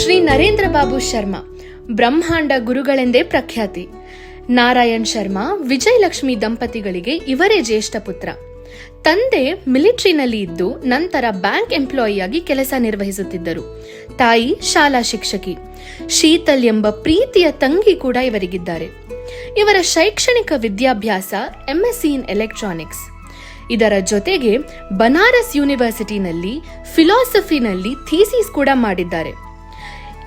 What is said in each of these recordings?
ಶ್ರೀ ನರೇಂದ್ರ ಬಾಬು ಶರ್ಮಾ ಬ್ರಹ್ಮಾಂಡ ಗುರುಗಳೆಂದೇ ಪ್ರಖ್ಯಾತಿ. ನಾರಾಯಣ್ ಶರ್ಮಾ ವಿಜಯಲಕ್ಷ್ಮಿ ದಂಪತಿಗಳಿಗೆ ಇವರೇ ಜ್ಯೇಷ್ಠ ಪುತ್ರ. ತಂದೆ ಮಿಲಿಟರಿನಲ್ಲಿ ಇದ್ದು ನಂತರ ಬ್ಯಾಂಕ್ ಎಂಪ್ಲಾಯಿಯಾಗಿ ಕೆಲಸ ನಿರ್ವಹಿಸುತ್ತಿದ್ದರು. ತಾಯಿ ಶಾಲಾ ಶಿಕ್ಷಕಿ. ಶೀತಲ್ ಎಂಬ ಪ್ರೀತಿಯ ತಂಗಿ ಕೂಡ ಇವರಿಗಿದ್ದಾರೆ. ಇವರ ಶೈಕ್ಷಣಿಕ ವಿದ್ಯಾಭ್ಯಾಸ MSc ಇನ್ ಎಲೆಕ್ಟ್ರಾನಿಕ್ಸ್. ಇದರ ಜೊತೆಗೆ ಬನಾರಸ್ ಯೂನಿವರ್ಸಿಟಿನಲ್ಲಿ ಫಿಲಾಸಫಿನಲ್ಲಿ ಥೀಸಿಸ್ ಕೂಡ ಮಾಡಿದ್ದಾರೆ.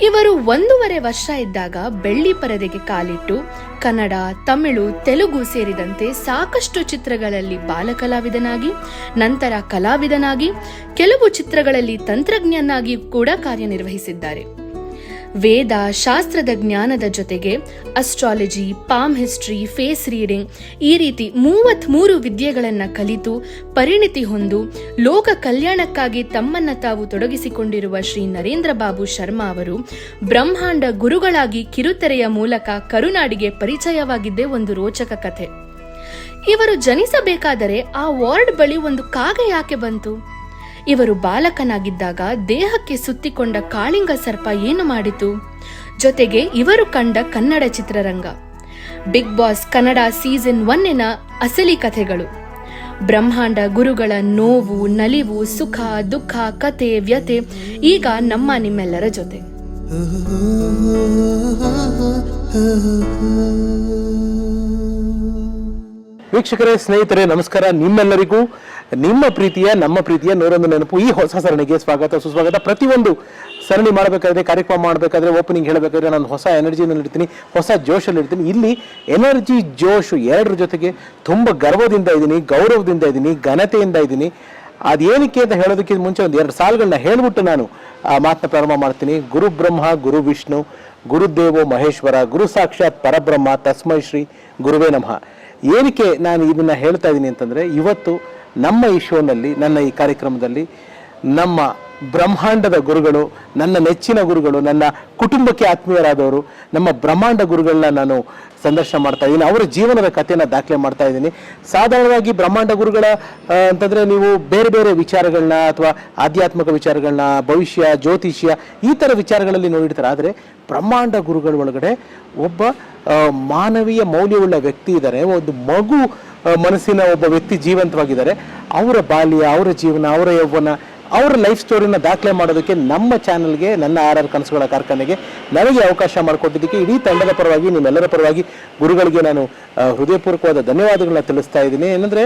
ಇವರು 1.5 ವರ್ಷ ಇದ್ದಾಗ ಬೆಳ್ಳಿ ಪರದೆಗೆ ಕಾಲಿಟ್ಟು ಕನ್ನಡ, ತಮಿಳು, ತೆಲುಗು ಸೇರಿದಂತೆ ಸಾಕಷ್ಟು ಚಿತ್ರಗಳಲ್ಲಿ ಬಾಲಕಲಾವಿದನಾಗಿ, ನಂತರ ಕಲಾವಿದನಾಗಿ, ಕೆಲವು ಚಿತ್ರಗಳಲ್ಲಿ ತಂತ್ರಜ್ಞನಾಗಿ ಕೂಡ ಕಾರ್ಯನಿರ್ವಹಿಸಿದ್ದಾರೆ. ವೇದ ಶಾಸ್ತ್ರದ ಜ್ಞಾನದ ಜೊತೆಗೆ astrology, palmistry, face reading ಈ ರೀತಿ 33 ವಿದ್ಯೆಗಳನ್ನು ಕಲಿತು ಪರಿಣಿತಿ ಹೊಂದು ಲೋಕ ಕಲ್ಯಾಣಕ್ಕಾಗಿ ತಮ್ಮನ್ನ ತಾವು ತೊಡಗಿಸಿಕೊಂಡಿರುವ ಶ್ರೀ ನರೇಂದ್ರ ಬಾಬು ಶರ್ಮಾ ಅವರು ಬ್ರಹ್ಮಾಂಡ ಗುರುಗಳಾಗಿ ಕಿರುತೆರೆಯ ಮೂಲಕ ಕರುನಾಡಿಗೆ ಪರಿಚಯವಾಗಿದ್ದೇ ಒಂದು ರೋಚಕ ಕಥೆ. ಇವರು ಜನಿಸಬೇಕಾದರೆ ಆ ವಾರ್ಡ್ ಬಳಿ ಒಂದು ಕಾಗ ಯಾಕೆ ಬಂತು? ಇವರು ಬಾಲಕನಾಗಿದ್ದಾಗ ದೇಹಕ್ಕೆ ಸುತ್ತಿಕೊಂಡ ಕಾಳಿಂಗ ಸರ್ಪ ಏನು ಮಾಡಿತು? ಜೊತೆಗೆ ಇವರು ಕಂಡ ಕನ್ನಡ ಚಿತ್ರರಂಗ, ಬಿಗ್ ಬಾಸ್ ಕನ್ನಡ ಸೀಸನ್ 1 ಅಸಲಿ ಕಥೆಗಳು, ಬ್ರಹ್ಮಾಂಡ ಗುರುಗಳ ನೋವು, ನಲಿವು, ಸುಖ, ದುಃಖ, ಕತೆ, ವ್ಯತೆ ಈಗ ನಿಮ್ಮೆಲ್ಲರ ಜೊತೆ. ವೀಕ್ಷಕರೇ, ಸ್ನೇಹಿತರೆ, ನಮಸ್ಕಾರ. ನಿಮ್ಮೆಲ್ಲರಿಗೂ ನಿಮ್ಮ ಪ್ರೀತಿಯ ನಮ್ಮ ಪ್ರೀತಿಯ 101 ನೆನಪು ಈ ಹೊಸ ಸರಣಿಗೆ ಸ್ವಾಗತ ಸುಸ್ವಾಗತ. ಪ್ರತಿಯೊಂದು ಸರಣಿ ಮಾಡಬೇಕಾದ್ರೆ, ಕಾರ್ಯಕ್ರಮ ಮಾಡಬೇಕಾದ್ರೆ, ಓಪನಿಂಗ್ ಹೇಳಬೇಕಾದ್ರೆ ನಾನು ಹೊಸ ಎನರ್ಜಿನಲ್ಲಿ ಇರ್ತೀನಿ, ಹೊಸ ಜೋಶಲ್ಲಿ ಇರ್ತೀನಿ. ಇಲ್ಲಿ ಎನರ್ಜಿ, ಜೋಶು ಎರಡರ ಜೊತೆಗೆ ತುಂಬ ಗರ್ವದಿಂದ ಇದ್ದೀನಿ, ಗೌರವದಿಂದ ಇದ್ದೀನಿ, ಘನತೆಯಿಂದ ಇದ್ದೀನಿ. ಅದೇನಕ್ಕೆ ಅಂತ ಹೇಳೋದಕ್ಕಿಂತ ಮುಂಚೆ ಒಂದು 2 ಸಾಲುಗಳನ್ನ ಹೇಳ್ಬಿಟ್ಟು ನಾನು ಆ ಮಾತನ್ನ ಪ್ರಾರಂಭ ಮಾಡ್ತೀನಿ. ಗುರು ಬ್ರಹ್ಮ ಗುರು ವಿಷ್ಣು ಗುರುದೇವೋ ಮಹೇಶ್ವರ ಗುರು ಸಾಕ್ಷಾತ್ ಪರಬ್ರಹ್ಮ ತಸ್ಮೈ ಶ್ರೀ ಗುರುವೇ ನಮಃ. ಏನಕ್ಕೆ ನಾನು ಇದನ್ನ ಹೇಳ್ತಾ ಇದ್ದೀನಿ ಅಂತಂದರೆ, ಇವತ್ತು ನಮ್ಮ ಈ ಶೋನಲ್ಲಿ, ನನ್ನ ಈ ಕಾರ್ಯಕ್ರಮದಲ್ಲಿ ನಮ್ಮ ಬ್ರಹ್ಮಾಂಡದ ಗುರುಗಳು, ನನ್ನ ನೆಚ್ಚಿನ ಗುರುಗಳು, ನನ್ನ ಕುಟುಂಬಕ್ಕೆ ಆತ್ಮೀಯರಾದವರು, ನಮ್ಮ ಬ್ರಹ್ಮಾಂಡ ಗುರುಗಳನ್ನ ನಾನು ಸಂದರ್ಶನ ಮಾಡ್ತಾ ಇದ್ದೀನಿ. ಅವರ ಜೀವನದ ಕಥೆಯನ್ನು ದಾಖಲೆ ಮಾಡ್ತಾ ಇದ್ದೀನಿ. ಸಾಧಾರಣವಾಗಿ ಬ್ರಹ್ಮಾಂಡ ಗುರುಗಳ ಅಂತಂದರೆ ನೀವು ಬೇರೆ ಬೇರೆ ವಿಚಾರಗಳನ್ನ ಅಥವಾ ಆಧ್ಯಾತ್ಮಿಕ ವಿಚಾರಗಳನ್ನ, ಭವಿಷ್ಯ, ಜ್ಯೋತಿಷ್ಯ ಈ ಥರ ವಿಚಾರಗಳಲ್ಲಿ ನೋಡಿರ್ತಾರೆ. ಆದರೆ ಬ್ರಹ್ಮಾಂಡ ಗುರುಗಳ ಒಳಗಡೆ ಒಬ್ಬ ಮಾನವೀಯ ಮೌಲ್ಯವುಳ್ಳ ವ್ಯಕ್ತಿ ಇದ್ದಾರೆ. ಒಂದು ಮಗು ಮನಸ್ಸಿನ ಒಬ್ಬ ವ್ಯಕ್ತಿ ಜೀವಂತವಾಗಿದ್ದಾರೆ. ಅವರ ಬಾಲ್ಯ, ಅವರ ಜೀವನ, ಅವರ ಯೌವನ, ಅವರ ಲೈಫ್ ಸ್ಟೋರಿನ ದಾಖಲೆ ಮಾಡೋದಕ್ಕೆ ನಮ್ಮ ಚಾನಲ್ಗೆ, ನನ್ನ RR ಕನಸುಗಳ ಕಾರ್ಖಾನೆಗೆ ನನಗೆ ಅವಕಾಶ ಮಾಡಿಕೊಟ್ಟಿದ್ದಕ್ಕೆ ಇಡೀ ತಂಡದ ಪರವಾಗಿ, ನಿಮ್ಮೆಲ್ಲರ ಪರವಾಗಿ ಗುರುಗಳಿಗೆ ನಾನು ಹೃದಯಪೂರ್ವಕವಾದ ಧನ್ಯವಾದಗಳನ್ನ ತಿಳಿಸ್ತಾ ಇದ್ದೀನಿ. ಏನಂದರೆ,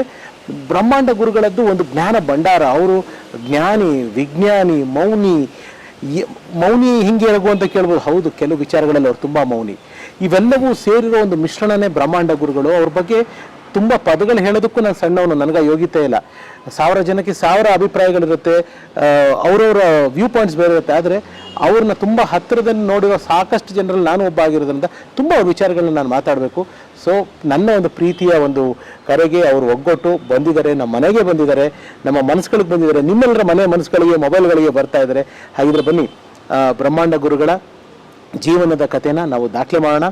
ಬ್ರಹ್ಮಾಂಡ ಗುರುಗಳದ್ದು ಒಂದು ಜ್ಞಾನ ಭಂಡಾರ. ಅವರು ಜ್ಞಾನಿ, ವಿಜ್ಞಾನಿ, ಮೌನಿ ಹಿಂಗೆ ಹೇಳಗು ಅಂತ ಕೇಳ್ಬೋದು. ಹೌದು, ಕೆಲವು ವಿಚಾರಗಳಲ್ಲಿ ಅವ್ರು ತುಂಬ ಮೌನಿ. ಇವೆಲ್ಲವೂ ಸೇರಿರೋ ಒಂದು ಮಿಶ್ರಣನೇ ಬ್ರಹ್ಮಾಂಡ ಗುರುಗಳು. ಅವ್ರ ಬಗ್ಗೆ ತುಂಬ ಪದಗಳು ಹೇಳೋದಕ್ಕೂ ನಾನು ಸಣ್ಣವನು, ನನಗೆ ಯೋಗ್ಯತೆ ಇಲ್ಲ. 1000 ಜನಕ್ಕೆ 1000 ಅಭಿಪ್ರಾಯಗಳಿರುತ್ತೆ, ಅವರವರ ವ್ಯೂ ಪಾಯಿಂಟ್ಸ್ ಬೇರೆ ಇರುತ್ತೆ. ಆದರೆ ಅವ್ರನ್ನ ತುಂಬ ಹತ್ತಿರದಲ್ಲಿ ನೋಡಿರೋ ಸಾಕಷ್ಟು ಜನರಲ್ಲಿ ನಾನು ಒಬ್ಬ ಆಗಿರೋದ್ರಿಂದ ತುಂಬ ಅವ್ರ ವಿಚಾರಗಳನ್ನ ನಾನು ಮಾತಾಡಬೇಕು. ಸೊ ನನ್ನ ಒಂದು ಪ್ರೀತಿಯ ಒಂದು ಕರೆಗೆ ಅವರು ಒಗ್ಗೊಟ್ಟು ಬಂದಿದ್ದಾರೆ, ನಮ್ಮ ಮನೆಗೆ ಬಂದಿದ್ದಾರೆ, ನಮ್ಮ ಮನಸ್ಸುಗಳಿಗೆ ಬಂದಿದ್ದಾರೆ, ನಿಮ್ಮೆಲ್ಲರ ಮನೆ ಮನಸ್ಸುಗಳಿಗೆ, ಮೊಬೈಲ್ಗಳಿಗೆ ಬರ್ತಾ ಇದ್ದಾರೆ. ಹಾಗಿದ್ರೆ ಬನ್ನಿ, ಬ್ರಹ್ಮಾಂಡ ಗುರುಗಳ ಜೀವನದ ಕಥೆನ ನಾವು ದಾಖಲೆ ಮಾಡೋಣ.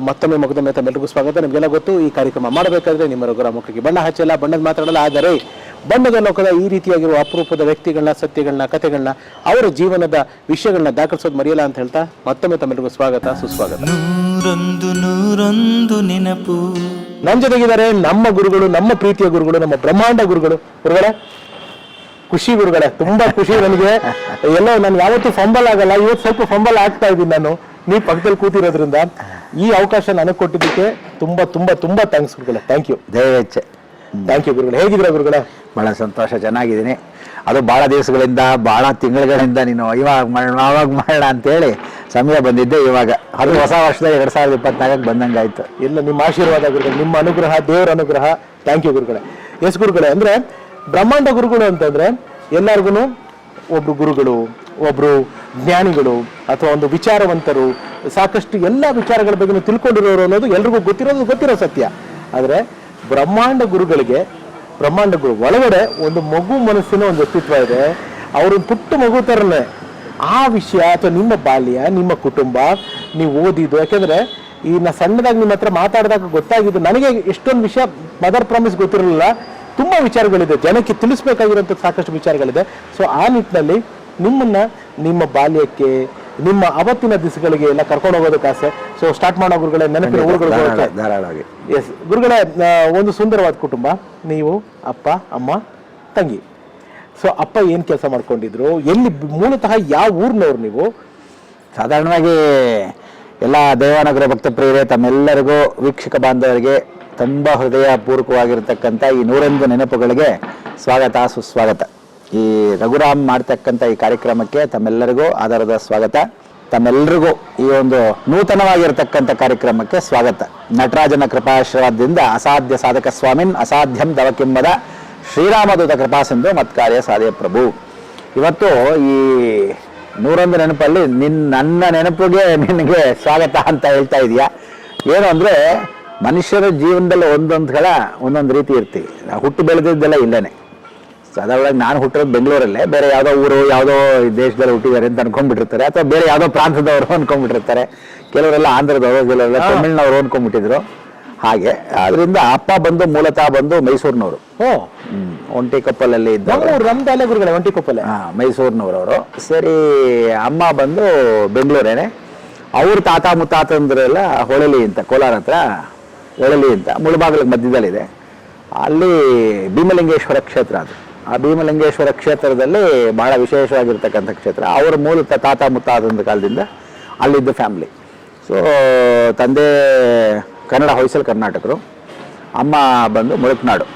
ಮತ್ತೊಮ್ಮೆ ಮಗದೊಮ್ಮೆ ತಮ್ಮೆಲ್ಲರಿಗೂ ಸ್ವಾಗತ. ನಿಮಗೆಲ್ಲ ಗೊತ್ತು, ಈ ಕಾರ್ಯಕ್ರಮ ಮಾಡಬೇಕಾದ್ರೆ ನಿಮ್ಮ ರಘುರ ಮುಖಕ್ಕೆ ಬಣ್ಣ ಹಚ್ಚಲ್ಲ, ಬಣ್ಣದ ಮಾತಾಡಲ್ಲ. ಆದರೆ ಬಣ್ಣದ ಲೋಕದ ಈ ರೀತಿಯಾಗಿರುವ ಅಪರೂಪದ ವ್ಯಕ್ತಿಗಳನ್ನ, ಸತ್ಯಗಳನ್ನ, ಕಥೆಗಳನ್ನ, ಅವರ ಜೀವನದ ವಿಷಯಗಳನ್ನ ದಾಖಲಿಸೋದು ಮರೆಯಲ್ಲ ಅಂತ ಹೇಳ್ತಾ ಮತ್ತೊಮ್ಮೆ ತಮ್ಮೆಲ್ಲರಿಗೂ ಸ್ವಾಗತ ಸುಸ್ವಾಗತ. 101 ನೆನಪು. ನಮ್ಮ ಜೊತೆಗಿದ್ದಾರೆ ನಮ್ಮ ಗುರುಗಳು, ನಮ್ಮ ಪ್ರೀತಿಯ ಗುರುಗಳು, ನಮ್ಮ ಬ್ರಹ್ಮಾಂಡ ಗುರುಗಳು. ಗುರುಗಳೇ, ಖುಷಿ ಗುರುಗಳೇ, ತುಂಬಾ ಖುಷಿ ನನಗೆ. ಎಲ್ಲೋ ನಾನು ಯಾವತ್ತೂ ಫಂಬಲ್ ಆಗಲ್ಲ, ಇವತ್ತು ಸ್ವಲ್ಪ ಫಂಬಲ್ ಆಗ್ತಾ ಇದ್ದೀನಿ ನಾನು, ನೀವು ಪಕ್ಕದಲ್ಲಿ ಕೂತಿರೋದ್ರಿಂದ. ಈ ಅವಕಾಶ ನನಗೆ ಕೊಟ್ಟಿದ್ದಕ್ಕೆ ತುಂಬಾ ತುಂಬಾ ತುಂಬಾ ಥ್ಯಾಂಕ್ಸ್ ಗುರುಗಳೇ. Thank you. ದಯವೆಚ್ಚೆ. ಥ್ಯಾಂಕ್ ಯು ಗುರುಗಳೇ. ಹೇಗಿದ್ದೀರಾ ಗುರುಗಳೇ? ಭಾಳ ಸಂತೋಷ, ಚೆನ್ನಾಗಿದ್ದೀನಿ. ಅದು ಭಾಳ ದಿವಸಗಳಿಂದ, ಭಾಳ ತಿಂಗಳುಗಳಿಂದ ನೀನು ಇವಾಗ ಮಾಡೋಣ ಅಂತೇಳಿ ಸಮಯ ಬಂದಿದ್ದೆ. ಇವಾಗ ಅದು ಹೊಸ ವರ್ಷದ 2024 ಬಂದಂಗಾಯ್ತು. ಇಲ್ಲ, ನಿಮ್ಮ ಆಶೀರ್ವಾದ ಗುರುಗಳು, ನಿಮ್ಮ ಅನುಗ್ರಹ, ದೇವರ ಅನುಗ್ರಹ. ಥ್ಯಾಂಕ್ ಯು ಗುರುಗಳೇ. ಎಸ್ ಗುರುಗಳೇ, ಅಂದರೆ ಬ್ರಹ್ಮಾಂಡ ಗುರುಗಳು ಅಂತಂದರೆ ಎಲ್ಲರಿಗೂ ಒಬ್ರು ಗುರುಗಳು, ಒಬ್ರು ಜ್ಞಾನಿಗಳು ಅಥವಾ ಒಂದು ವಿಚಾರವಂತರು, ಸಾಕಷ್ಟು ಎಲ್ಲ ವಿಚಾರಗಳ ಬಗ್ಗೆ ತಿಳ್ಕೊಂಡಿರೋರು ಅನ್ನೋದು ಎಲ್ರಿಗೂ ಗೊತ್ತಿರೋ ಸತ್ಯ. ಆದರೆ ಬ್ರಹ್ಮಾಂಡ ಗುರುಗಳಿಗೆ, ಬ್ರಹ್ಮಾಂಡ ಗುರು ಒಳಗಡೆ ಒಂದು ಮಗು ಮನಸ್ಸಿನ ಒಂದು ವ್ಯಕ್ತಿತ್ವ ಇದೆ. ಅವರೊಂದು ಪುಟ್ಟ ಮಗು ಥರನೇ ಆ ವಿಷಯ ಅಥವಾ ನಿಮ್ಮ ಬಾಲ್ಯ, ನಿಮ್ಮ ಕುಟುಂಬ, ನೀವು ಓದಿದ್ದು. ಯಾಕೆಂದರೆ ಈ ನಾ ಸಣ್ಣದಾಗಿ ನಿಮ್ಮ ಹತ್ರ ಮಾತಾಡಿದಾಗ ಗೊತ್ತಾಗಿದ್ದು, ನನಗೆ ಎಷ್ಟೊಂದು ವಿಷಯ ಮದರ್ ಪ್ರಾಮಿಸ್ ಗೊತ್ತಿರಲಿಲ್ಲ. ತುಂಬ ವಿಚಾರಗಳಿದೆ, ಜನಕ್ಕೆ ತಿಳಿಸ್ಬೇಕಾಗಿರೋಂಥ ಸಾಕಷ್ಟು ವಿಚಾರಗಳಿದೆ. ಸೊ ಆ ನಿಟ್ಟಿನಲ್ಲಿ ನಿಮ್ಮನ್ನ ನಿಮ್ಮ ಬಾಲ್ಯಕ್ಕೆ, ನಿಮ್ಮ ಅವತ್ತಿನ ದಿವಸಗಳಿಗೆ ಎಲ್ಲ ಕರ್ಕೊಂಡು ಹೋಗೋದಕ್ಕೆ ಆಸೆ. ಸೊ ಸ್ಟಾರ್ಟ್ ಮಾಡೋ ಗುರುಗಳೇ, ನೆನಪಿನ ಊರುಗಳು ಧಾರಾಳವಾಗಿ. ಎಸ್ ಗುರುಗಳೇ, ಒಂದು ಸುಂದರವಾದ ಕುಟುಂಬ, ನೀವು ಅಪ್ಪ ಅಮ್ಮ ತಂಗಿ. ಸೊ ಅಪ್ಪ ಏನು ಕೆಲಸ ಮಾಡ್ಕೊಂಡಿದ್ರು, ಎಲ್ಲಿ ಮೂಲತಃ ಯಾವ ಊರಿನವ್ರು ನೀವು? ಸಾಧಾರಣವಾಗಿ ಎಲ್ಲ ದೇವಾನಗರ ಭಕ್ತ ಪ್ರಿಯರೇ, ತಮ್ಮೆಲ್ಲರಿಗೂ ವೀಕ್ಷಕ ಬಾಂಧವರಿಗೆ ತುಂಬ ಹೃದಯಪೂರ್ವಕವಾಗಿರ್ತಕ್ಕಂಥ ಈ 101 ನೆನಪುಗಳಿಗೆ ಸ್ವಾಗತ, ಸುಸ್ವಾಗತ. ಈ ರಘುರಾಮ್ ಮಾಡ್ತಕ್ಕಂಥ ಈ ಕಾರ್ಯಕ್ರಮಕ್ಕೆ ತಮ್ಮೆಲ್ಲರಿಗೂ ಆಧಾರದ ಸ್ವಾಗತ. ತಮ್ಮೆಲ್ಲರಿಗೂ ಈ ಒಂದು ನೂತನವಾಗಿರ್ತಕ್ಕಂಥ ಕಾರ್ಯಕ್ರಮಕ್ಕೆ ಸ್ವಾಗತ. ನಟರಾಜನ ಕೃಪಾಶ್ರಯದಿಂದ ಅಸಾಧ್ಯ ಸಾಧಕ ಸ್ವಾಮಿನ್ ಅಸಾಧ್ಯಂ ದವಕಿಂಬದ ಶ್ರೀರಾಮದೂತ ಕೃಪಾಸಿಂಧು ಮತ್ಕಾರ್ಯ ಸಾಧ್ಯ ಪ್ರಭು. ಇವತ್ತು ಈ 101 ನೆನಪಲ್ಲಿ ನನ್ನ ನೆನಪಿಗೆ ನಿನಗೆ ಸ್ವಾಗತ ಅಂತ ಹೇಳ್ತಾ ಇದೀಯಾ. ಏನು ಅಂದರೆ, ಮನುಷ್ಯರ ಜೀವನದಲ್ಲಿ ಒಂದೊಂದು ರೀತಿ ಇರ್ತೀವಿ. ಹುಟ್ಟು ಬೆಳೆದಿದ್ದೆಲ್ಲ ಇಲ್ಲೇ. ಸಾಧಾರಣವಾಗಿ ನಾನು ಹುಟ್ಟಿರೋದು ಬೆಂಗಳೂರಲ್ಲೇ, ಬೇರೆ ಯಾವುದೋ ಊರು ಯಾವುದೋ ದೇಶದಲ್ಲಿ ಹುಟ್ಟಿದ್ದಾರೆ ಅಂತ ಅನ್ಕೊಂಡ್ಬಿಟ್ಟಿರ್ತಾರೆ, ಅಥವಾ ಬೇರೆ ಯಾವುದೋ ಪ್ರಾಂತದವರು ಅನ್ಕೊಂಡ್ಬಿಟ್ಟಿರ್ತಾರೆ. ಕೆಲವರೆಲ್ಲ ಆಂಧ್ರದವರು, ಕೆಲವರೆಲ್ಲ ತಮಿಳ್ನವರು ಅನ್ಕೊಂಡ್ಬಿಟ್ಟಿದ್ರು. ಹಾಗೆ ಅದರಿಂದ ಅಪ್ಪ ಮೂಲತಃ ಮೈಸೂರಿನವರು. ಒಂಟಿಕೊಪ್ಪಲಲ್ಲಿ ಗುರುಗಳೇ, ಒಂಟಿಕೊಪ್ಪಲೆ ಮೈಸೂರಿನವರವರು. ಸರಿ, ಅಮ್ಮ ಬೆಂಗಳೂರೇನೆ. ಅವ್ರ ತಾತ ಮುತ್ತಾತಂದ್ರೆಲ್ಲ ಹೊಳಲಿ ಅಂತ, ಕೋಲಾರ ಹತ್ರ ಹೊಳಲಿ ಅಂತ, ಮುಳಬಾಗಿಲಿಗೆ ಮಧ್ಯದಲ್ಲಿದೆ. ಅಲ್ಲಿ ಭೀಮಲಿಂಗೇಶ್ವರ ಕ್ಷೇತ್ರ. ಅದು ಆ ಭೀಮಲಿಂಗೇಶ್ವರ ಕ್ಷೇತ್ರದಲ್ಲಿ ಬಹಳ ವಿಶೇಷವಾಗಿರ್ತಕ್ಕಂಥ ಕ್ಷೇತ್ರ. ಅವರ ಮೂಲತಃ ತಾತ ಮುತ್ತಾತಂದ್ರ ಕಾಲದಿಂದ ಅಲ್ಲಿದ್ದ ಫ್ಯಾಮ್ಲಿ. ಸೊ ತಂದೆ ಕನ್ನಡ, ಹೊಯ್ಸಲ್ ಕರ್ನಾಟಕರು, ಅಮ್ಮ ಮುಳುಕ್ನಾಡು.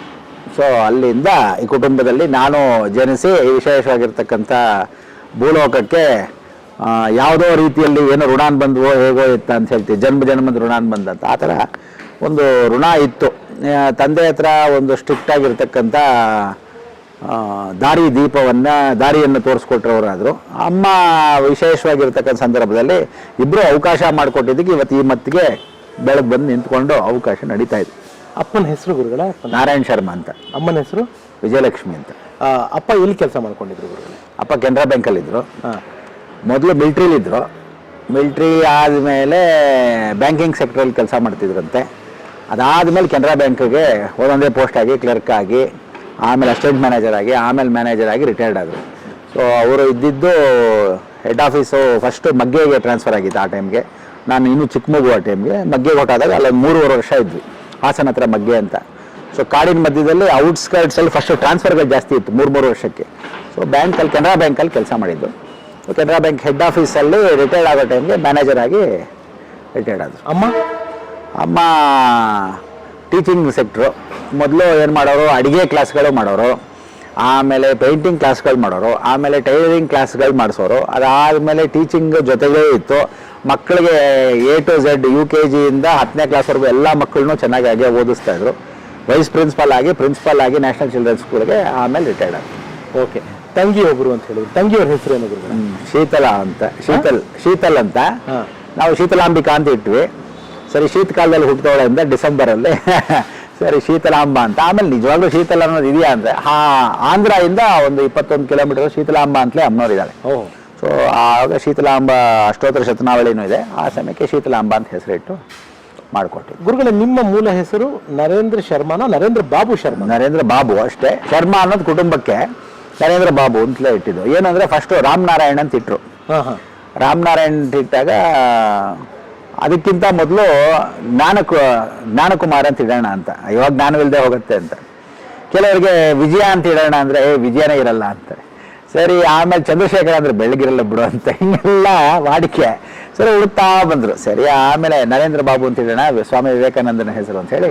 ಸೊ ಅಲ್ಲಿಂದ ಈ ಕುಟುಂಬದಲ್ಲಿ ನಾನು ಜನಿಸಿ ವಿಶೇಷವಾಗಿರ್ತಕ್ಕಂಥ ಭೂಲೋಕಕ್ಕೆ ಯಾವುದೋ ರೀತಿಯಲ್ಲಿ ಏನೋ ಋಣಾನ್ ಬಂದವೋ ಹೇಗೋ ಇತ್ತ ಅಂತ ಹೇಳ್ತೀವಿ, ಜನ್ಮದ ಋಣಾನ್ ಬಂದಂತ ಆ ಥರ ಒಂದು ಋಣ ಇತ್ತು. ತಂದೆ ಹತ್ರ ಒಂದು ಸ್ಟ್ರಿಕ್ಟ್ ಆಗಿರ್ತಕ್ಕಂಥ ದಾರಿಯನ್ನು ತೋರಿಸ್ಕೊಟ್ರವರಾದರು. ಅಮ್ಮ ವಿಶೇಷವಾಗಿರ್ತಕ್ಕಂಥ ಸಂದರ್ಭದಲ್ಲಿ ಇಬ್ಬರು ಅವಕಾಶ ಮಾಡಿಕೊಟ್ಟಿದ್ದಕ್ಕೆ ಇವತ್ತು ಈ ಮತ್ತಿಗೆ ಬೆಳಗ್ಗೆ ಬಂದು ನಿಂತ್ಕೊಂಡು ಅವಕಾಶ ನಡೀತಾ ಇದೆ. ಅಪ್ಪನ ಹೆಸರು ಗುರುಗಳ? ನಾರಾಯಣ್ ಶರ್ಮಾ ಅಂತ. ಅಮ್ಮನ ಹೆಸರು ವಿಜಯಲಕ್ಷ್ಮಿ ಅಂತ. ಅಪ್ಪ ಎಲ್ಲಿ ಕೆಲಸ ಮಾಡ್ಕೊಂಡಿದ್ರು ಗುರುಗಳೇ? ಅಪ್ಪ ಕೆನರಾ ಬ್ಯಾಂಕಲ್ಲಿದ್ದರು. ಮೊದಲು ಮಿಲ್ಟ್ರಿಲಿದ್ದರು. ಮಿಲ್ಟ್ರಿ ಆದಮೇಲೆ ಬ್ಯಾಂಕಿಂಗ್ ಸೆಕ್ಟ್ರಲ್ಲಿ ಕೆಲಸ ಮಾಡ್ತಿದ್ರಂತೆ. ಅದಾದಮೇಲೆ ಕೆನರಾ ಬ್ಯಾಂಕಿಗೆ ಒಂದೊಂದೇ ಪೋಸ್ಟ್ ಆಗಿ, ಕ್ಲರ್ಕ್ ಆಗಿ, ಆಮೇಲೆ ಅಸಿಸ್ಟೆಂಟ್ ಮ್ಯಾನೇಜರ್ ಆಗಿ, ಆಮೇಲೆ ಮ್ಯಾನೇಜರ್ ಆಗಿ ರಿಟೈರ್ಡ್ ಆದರು. ಸೊ ಅವರು ಇದ್ದಿದ್ದು ಹೆಡ್ ಆಫೀಸು ಫಸ್ಟು ಮಗ್ಗೆಗೆ ಟ್ರಾನ್ಸ್ಫರ್ ಆಗಿತ್ತು. ಆ ಟೈಮ್ಗೆ ನಾನು ಇನ್ನೂ ಚಿಕ್ಕ ಮಗು. ಆ ಟೈಮ್ಗೆ ಮಗ್ಗೆ ಹೊಟ್ಟಾದಾಗ ಅಲ್ಲೊಂದು 3.5 ವರ್ಷ ಇದ್ವಿ, ಹಾಸನ ಹತ್ರ ಮಗ್ಗೆ ಅಂತ. ಸೊ ಕಾಡಿನ ಮಧ್ಯದಲ್ಲಿ ಔಟ್ಸ್ಕರ್ಟ್ಸಲ್ಲಿ ಫಸ್ಟು ಟ್ರಾನ್ಸ್ಫರ್ಗಳು ಜಾಸ್ತಿ ಇತ್ತು 3 ವರ್ಷಕ್ಕೆ. ಸೊ ಬ್ಯಾಂಕಲ್ಲಿ, ಕೆನರಾ ಬ್ಯಾಂಕಲ್ಲಿ ಕೆಲಸ ಮಾಡಿದ್ದು. ಸೊ ಕೆನರಾ ಬ್ಯಾಂಕ್ ಹೆಡ್ ಆಫೀಸಲ್ಲಿ ರಿಟೈರ್ಡ್ ಆಗೋ ಟೈಮ್ಗೆ ಮ್ಯಾನೇಜರ್ ಆಗಿ ರಿಟೈರ್ಡ್ ಆದರು. ಅಮ್ಮ ಟೀಚಿಂಗ್ ಸೆಕ್ಟ್ರು. ಮೊದಲು ಏನು ಮಾಡೋರು, ಅಡುಗೆ ಕ್ಲಾಸ್ಗಳು ಮಾಡೋರು, ಆಮೇಲೆ ಪೇಂಟಿಂಗ್ ಕ್ಲಾಸ್ಗಳು ಮಾಡೋರು, ಆಮೇಲೆ ಟೈಲರಿಂಗ್ ಕ್ಲಾಸ್ಗಳು ಮಾಡಿಸೋರು. ಅದಾದಮೇಲೆ ಟೀಚಿಂಗ್ ಜೊತೆಗೇ ಇತ್ತು. ಮಕ್ಕಳಿಗೆ A to Z UKG ಇಂದ 10ನೇ ಕ್ಲಾಸ್ವರೆಗೂ ಎಲ್ಲ ಮಕ್ಕಳನ್ನೂ ಚೆನ್ನಾಗಿ ಹಾಗೆ ಓದಿಸ್ತಾ ಇದ್ರು. ವೈಸ್ ಪ್ರಿನ್ಸಿಪಾಲ್ ಆಗಿ ನ್ಯಾಷನಲ್ ಚಿಲ್ಡ್ರನ್ಸ್ ಸ್ಕೂಲ್ಗೆ ಆಮೇಲೆ ರಿಟೈರ್ಡ್ ಆದ್ರು. ಓಕೆ. ತಂಗಿ ಒಬ್ರು ಅಂತ ಹೇಳಿದ್ರು, ತಂಗಿಯವ್ರ ಹೆಸರು ಏನು ಗುರುಗಳು? ಶೀತಲ ಅಂತ. ಶೀತಲ್ ಅಂತ. ನಾವು ಶೀತಲಾಂಬಿಕಾ ಅಂತ ಇಟ್ವಿ. ಸರಿ, ಶೀತಕಾಲದಲ್ಲಿ ಹುಟ್ಟಿದವಳೆಂದ ಡಿಸೆಂಬರಲ್ಲಿ ಸರಿ ಶೀತಲಾಂಬ ಅಂತ. ಆಮೇಲೆ ನಿಜವಾಗ್ಲೂ ಶೀತಲ ಅನ್ನೋದು ಇದೆಯಾ ಅಂದರೆ, ಆಂಧ್ರದಿಂದ ಒಂದು 21 ಕಿಲೋಮೀಟರ್ ಶೀತಲಾಂಬ ಅಂತಲೇ ಅಮ್ಮನವರಿದ್ದಾಳೆ. ಸೊ ಆವಾಗ ಶೀತಲಾಂಬ ಅಷ್ಟೋತ್ತರ ಶತನಾವಳಿನೂ ಇದೆ. ಆ ಸಮಯಕ್ಕೆ ಶೀತಲಾಂಬ ಅಂತ ಹೆಸರಿಟ್ಟು ಮಾಡಿಕೊಟ್ಟಿವಿ. ಗುರುಗಳೇ, ನಿಮ್ಮ ಮೂಲ ಹೆಸರು ನರೇಂದ್ರ ಶರ್ಮಾನ, ನರೇಂದ್ರ ಬಾಬು ಶರ್ಮಾ? ನರೇಂದ್ರ ಬಾಬು ಅಷ್ಟೇ. ಶರ್ಮಾ ಅನ್ನೋದು ಕುಟುಂಬಕ್ಕೆ ನರೇಂದ್ರ ಬಾಬು ಅಂತಲೇ ಇಟ್ಟಿದ್ದು. ಏನಂದರೆ ಫಸ್ಟು ರಾಮನಾರಾಯಣ್ ಅಂತ ಇಟ್ಟರು. ರಾಮನಾರಾಯಣ್ ಇಟ್ಟಾಗ ಅದಕ್ಕಿಂತ ಮೊದಲು ಜ್ಞಾನಕುಮಾರ್ ಅಂತ ಇಡೋಣ ಅಂತ. ಇವಾಗ ಜ್ಞಾನವಿಲ್ಲದೆ ಹೋಗುತ್ತೆ ಅಂತ. ಕೆಲವರಿಗೆ ವಿಜಯ ಅಂತ ಇಡೋಣ ಅಂದರೆ ವಿಜಯನೇ ಇರಲ್ಲ ಅಂತಾರೆ. ಸರಿ, ಆಮೇಲೆ ಚಂದ್ರಶೇಖರ ಅಂದರೆ ಬೆಳಗಿರಲ್ಲ ಬಿಡು ಅಂತ, ಹಿಂಗೆಲ್ಲ ವಾಡಿಕೆ. ಸರಿ, ಹುಡುಕ್ತಾ ಬಂದರು. ಸರಿ, ಆಮೇಲೆ ನರೇಂದ್ರ ಬಾಬು ಅಂತ ಇಡೋಣ, ಸ್ವಾಮಿ ವಿವೇಕಾನಂದನ ಹೆಸರು ಅಂತ ಹೇಳಿ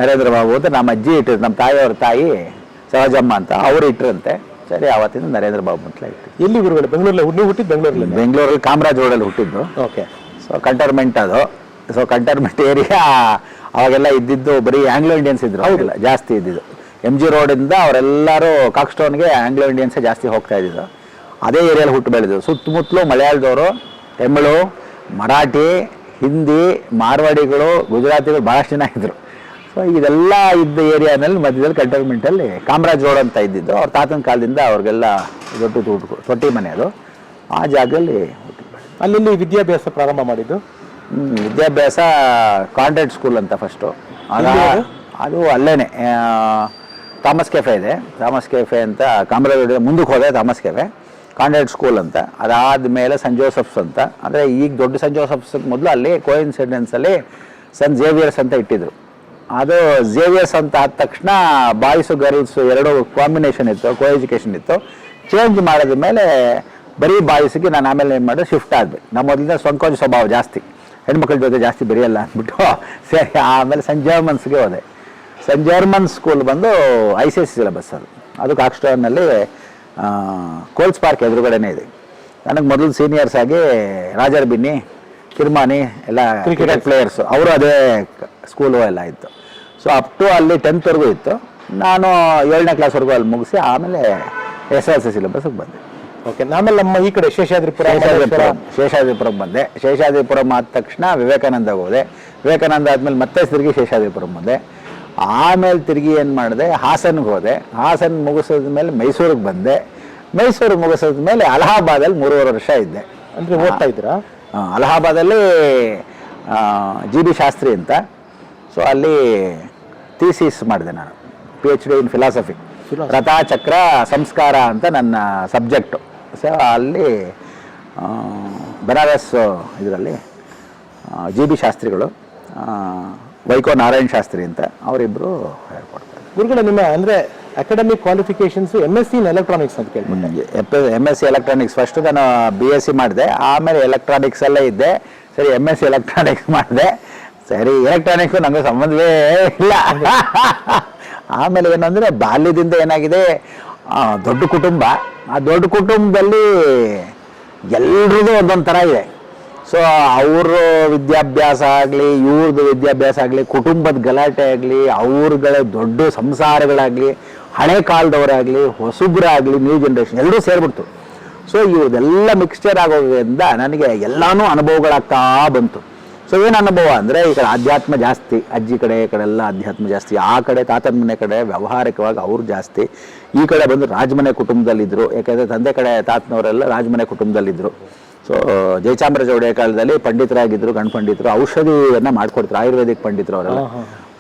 ನರೇಂದ್ರ ಬಾಬು ಅಂತ ನಮ್ಮ ಅಜ್ಜಿ ಇಟ್ಟಿದ್ರು. ನಮ್ಮ ತಾಯಿಯವ್ರ ತಾಯಿ ಸಹಜಮ್ಮ ಅಂತ ಅವರು ಇಟ್ಟರಂತೆ. ಸರಿ, ಆವತ್ತಿಂದ ನರೇಂದ್ರ ಬಾಬು ಅಂತಲೇ ಇಟ್ಟು. ಎಲ್ಲಿ ಗುರುಗಳು? ಬೆಂಗಳೂರಲ್ಲಿ ಹುಟ್ಟಿದ್ದು? ಬೆಂಗಳೂರಲ್ಲಿ ಕಾಮರಾಜ್ ರೋಡಲ್ಲಿ ಹುಟ್ಟಿದ್ದು. ಓಕೆ. ಸೊ ಕಂಟೋನ್ಮೆಂಟ್ ಅದು. ಸೊ ಕಂಟೋನ್ಮೆಂಟ್ ಏರಿಯಾ ಅವಾಗೆಲ್ಲ ಇದ್ದಿದ್ದು ಬರೀ ಆಂಗ್ಲೋ ಇಂಡಿಯನ್ಸ್ ಇದ್ರು. ಹೌದಿಲ್ಲ, ಜಾಸ್ತಿ ಇದ್ದಿದ್ದು. MG ರೋಡಿಂದ ಅವರೆಲ್ಲರೂ ಕಾಕ್ಸ್ಟೋನ್ಗೆ ಆಂಗ್ಲೋ ಇಂಡಿಯನ್ಸೇ ಜಾಸ್ತಿ ಹೋಗ್ತಾ ಇದ್ದಿದ್ದು. ಅದೇ ಏರಿಯಲ್ಲಿ ಹುಟ್ಟು ಬೆಳೆದಿದ್ದು. ಸುತ್ತಮುತ್ತಲು ಮಲಯಾಳದವರು, ತಮಿಳು, ಮರಾಠಿ, ಹಿಂದಿ, ಮಾರ್ವಾಡಿಗಳು, ಗುಜರಾತಿಗಳು ಭಾಳಷ್ಟು ಜನ ಇದ್ದರು. ಸೊ ಇದೆಲ್ಲ ಇದ್ದ ಏರಿಯಾನಲ್ಲಿ ಮಧ್ಯದಲ್ಲಿ ಕಂಟೋನ್ಮೆಂಟಲ್ಲಿ ಕಾಮರಾಜ್ ರೋಡ್ ಅಂತ ಇದ್ದಿದ್ದು. ಅವ್ರ ತಾತನ ಕಾಲದಿಂದ ಅವ್ರಿಗೆಲ್ಲ ತೊಟ್ಟಿ ಮನೆ ಅದು. ಆ ಜಾಗದಲ್ಲಿ ಅಲ್ಲಿ ವಿದ್ಯಾಭ್ಯಾಸ ಪ್ರಾರಂಭ ಮಾಡಿದ್ದು. ವಿದ್ಯಾಭ್ಯಾಸ ಕಾಂಟ್ರೆಂಟ್ ಸ್ಕೂಲ್ ಅಂತ ಫಸ್ಟು. ಅದು ಅಲ್ಲೇನೆ ಥಾಮಸ್ ಕೆಫೆ ಇದೆ. ಥಾಮಸ್ ಕೆಫೆ ಅಂತ ಕಾಮರಾಜ್ ಮುಂದಕ್ಕೆ ಹೋದೆ ಥಾಮಸ್ ಕೆಫೆ. ಕಾನ್ವೆಂಟ್ ಸ್ಕೂಲ್ ಅಂತ. ಅದಾದಮೇಲೆ ಸೆಂಟ್ ಜೋಸೆಫ್ಸ್ ಅಂತ, ಅಂದರೆ ಈಗ ದೊಡ್ಡ ಸೆಂಟ್ ಜೋಸೆಫ್ಸ್ ಮೊದಲು ಅಲ್ಲಿ ಕೋಇನ್ಸಿಡೆನ್ಸಲ್ಲಿ ಸೆಂಟ್ ಝೇವಿಯರ್ಸ್ ಅಂತ ಇಟ್ಟಿದ್ರು. ಅದು ಝೇವಿಯರ್ಸ್ ಅಂತ ಆದ ತಕ್ಷಣ ಬಾಯ್ಸು ಗರ್ಲ್ಸು ಎರಡು ಕಾಂಬಿನೇಷನ್ ಇತ್ತು, ಕೋ ಎಜುಕೇಷನ್ ಇತ್ತು. ಚೇಂಜ್ ಮಾಡಿದ ಮೇಲೆ ಬರೀ ಬಾಯ್ಸಿಗೆ ನಾನು ಆಮೇಲೆ ಏನು ಮಾಡಿದೆ, ಶಿಫ್ಟ್ ಆದ್ವಿ. ನಮ್ಮ ಮೊದಲಿನ ಸಂಕೋಚ ಸ್ವಭಾವ ಜಾಸ್ತಿ, ಹೆಣ್ಮಕ್ಳ ಜೊತೆ ಜಾಸ್ತಿ ಬೆರೆಯಲ್ಲ ಅಂದ್ಬಿಟ್ಟು ಸರಿ ಆಮೇಲೆ ಸೆಂಟ್ ಜರ್ಮನ್ಸ್ಗೆ ಹೋದೆ. ಸೆಂಟ್ ಜರ್ಮನ್ ಸ್ಕೂಲ್ ಬಂದು ICSE ಸಿಲೆಬಸ್ ಅದು ಕಾಕ್ಸ್ಟೋನಲ್ಲಿ ಕೋಲ್ಸ್ ಪಾರ್ಕ್ ಎದುರುಗಡೆನೇ ಇದೆ. ನನಗೆ ಮೊದಲು ಸೀನಿಯರ್ಸ್ ಆಗಿ ರಾಜರ್ ಬಿನ್ನಿ, ಕಿರ್ಮಾನಿ ಎಲ್ಲ ಕ್ರಿಕೆಟ್ ಪ್ಲೇಯರ್ಸು, ಅವರು ಅದೇ ಸ್ಕೂಲು ಎಲ್ಲ ಇತ್ತು. ಸೊ ಅಪ್ ಟು ಅಲ್ಲಿ 10th ಇತ್ತು. ನಾನು 7ನೇ ಕ್ಲಾಸ್ವರೆಗೂ ಅಲ್ಲಿ ಮುಗಿಸಿ ಆಮೇಲೆ SLC ಸಿಲೆಬಸ್ಗೆ ಬಂದೆ. ಓಕೆ, ಆಮೇಲೆ ನಮ್ಮ ಈ ಕಡೆ ಶೇಷಾದ್ರಿಪುರಂ ಬಂದೆ. ಶೇಷಾದ್ರಿಪುರಂ ಆದ ತಕ್ಷಣ ವಿವೇಕಾನಂದಗೆ ಹೋದೆ. ವಿವೇಕಾನಂದ ಆದಮೇಲೆ ಮತ್ತೆ ತಿರುಗಿ ಶೇಷಾದ್ರಿಪುರಂ ಬಂದೆ. ಆಮೇಲೆ ತಿರುಗಿ ಏನು ಮಾಡಿದೆ, ಹಾಸನ್ಗೆ ಹೋದೆ. ಹಾಸನ್ ಮುಗಿಸಿದ ಮೇಲೆ ಮೈಸೂರಿಗೆ ಬಂದೆ. ಮೈಸೂರಿಗೆ ಮುಗಿಸಿದ ಮೇಲೆ ಅಲಹಾಬಾದಲ್ಲಿ 3.5 ವರ್ಷ ಇದ್ದೆ. ಅಂದರೆ ಓದ್ತಾ ಇದ್ದೀರಾ? ಅಲಹಾಬಾದಲ್ಲಿ GB ಶಾಸ್ತ್ರಿ ಅಂತ. ಸೊ ಅಲ್ಲಿ ಥೀಸಿಸ್ ಮಾಡಿದೆ ನಾನು, PhD ಇನ್ ಫಿಲಾಸಫಿ. ರಥಚಕ್ರ ಸಂಸ್ಕಾರ ಅಂತ ನನ್ನ ಸಬ್ಜೆಕ್ಟು. ಸೊ ಅಲ್ಲಿ ಬನಾರಸ್ ಇದರಲ್ಲಿ GB ಶಾಸ್ತ್ರಿಗಳು, ವೈಕೋ ನಾರಾಯಣ್ ಶಾಸ್ತ್ರಿ ಅಂತ ಅವರಿಬ್ಬರು ಹೇಳ್ಕೊಡ್ತಾರೆ. ಗುರುಗಳ ನಿಮ್ಮ ಅಂದರೆ ಅಕಾಡೆಮಿಕ್ ಕ್ವಾಲಿಫಿಕೇಶನ್ಸ್ MSc ಇನ್ ಎಲೆಕ್ಟ್ರಾನಿಕ್ಸ್ ಅಂತ ಕೇಳ್ಬಿಟ್ಟೆ. MSc ಎಲೆಕ್ಟ್ರಾನಿಕ್ಸ್ ಫಸ್ಟ್ ನಾನು BSc ಮಾಡಿದೆ, ಆಮೇಲೆ ಎಲೆಕ್ಟ್ರಾನಿಕ್ಸ್ ಎಲ್ಲ ಇದ್ದೆ. ಸರಿ MSc ಎಲೆಕ್ಟ್ರಾನಿಕ್ಸ್ ಮಾಡಿದೆ. ಸರಿ ಎಲೆಕ್ಟ್ರಾನಿಕ್ಸು ನನಗೆ ಸಂಬಂಧವೇ ಇಲ್ಲ. ಆಮೇಲೆ ಏನಂದರೆ ಬಾಲ್ಯದಿಂದ ಏನಾಗಿದೆ, ದೊಡ್ಡ ಕುಟುಂಬ. ಆ ದೊಡ್ಡ ಕುಟುಂಬದಲ್ಲಿ ಎಲ್ರದ್ದು ಒಂದೊಂದು ಥರ ಇದೆ. ಸೊ ಅವ್ರ ವಿದ್ಯಾಭ್ಯಾಸ ಆಗಲಿ, ಇವ್ರದ್ದು ವಿದ್ಯಾಭ್ಯಾಸ ಆಗಲಿ, ಕುಟುಂಬದ ಗಲಾಟೆ ಆಗಲಿ, ಅವ್ರಗಳ ದೊಡ್ಡ ಸಂಸಾರಗಳಾಗಲಿ, ಹಳೆ ಕಾಲದವರಾಗಲಿ, ಹೊಸಬ್ರಾಗಲಿ, ನ್ಯೂ ಜನ್ರೇಷನ್ ಎಲ್ಲರೂ ಸೇರಿಬಿಡ್ತು. ಸೊ ಇವೆಲ್ಲ ಮಿಕ್ಸ್ಚರ್ ಆಗೋದ್ರಿಂದ ನನಗೆ ಎಲ್ಲನೂ ಅನುಭವಗಳಾಗ್ತಾ ಬಂತು. ಸೊ ಏನು ಅನುಭವ ಅಂದರೆ, ಈ ಕಡೆ ಆಧ್ಯಾತ್ಮ ಜಾಸ್ತಿ, ಅಜ್ಜಿ ಕಡೆ ಎಲ್ಲ ಆಧ್ಯಾತ್ಮ ಜಾಸ್ತಿ. ಆ ಕಡೆ ತಾತನ ಮನೆ ಕಡೆ ವ್ಯಾವಹಾರಿಕವಾಗಿ ಅವ್ರು ಜಾಸ್ತಿ. ಈ ಕಡೆ ಬಂದು ರಾಜಮನೆ ಕುಟುಂಬದಲ್ಲಿದ್ದರು, ಯಾಕೆಂದರೆ ತಂದೆ ಕಡೆ ತಾತನವರೆಲ್ಲ ರಾಜಮನೆ ಕುಟುಂಬದಲ್ಲಿದ್ದರು. ಸೊ ಜಯಚಾಮರಾಜ ಒಡೆಯ ಕಾಲದಲ್ಲಿ ಪಂಡಿತರಾಗಿದ್ದರು, ಗಂಡು ಪಂಡಿತರು, ಔಷಧಿಯನ್ನು ಮಾಡ್ಕೊಡ್ತಾರೆ, ಆಯುರ್ವೇದಿಕ್ ಪಂಡಿತರು ಅವರೆಲ್ಲ.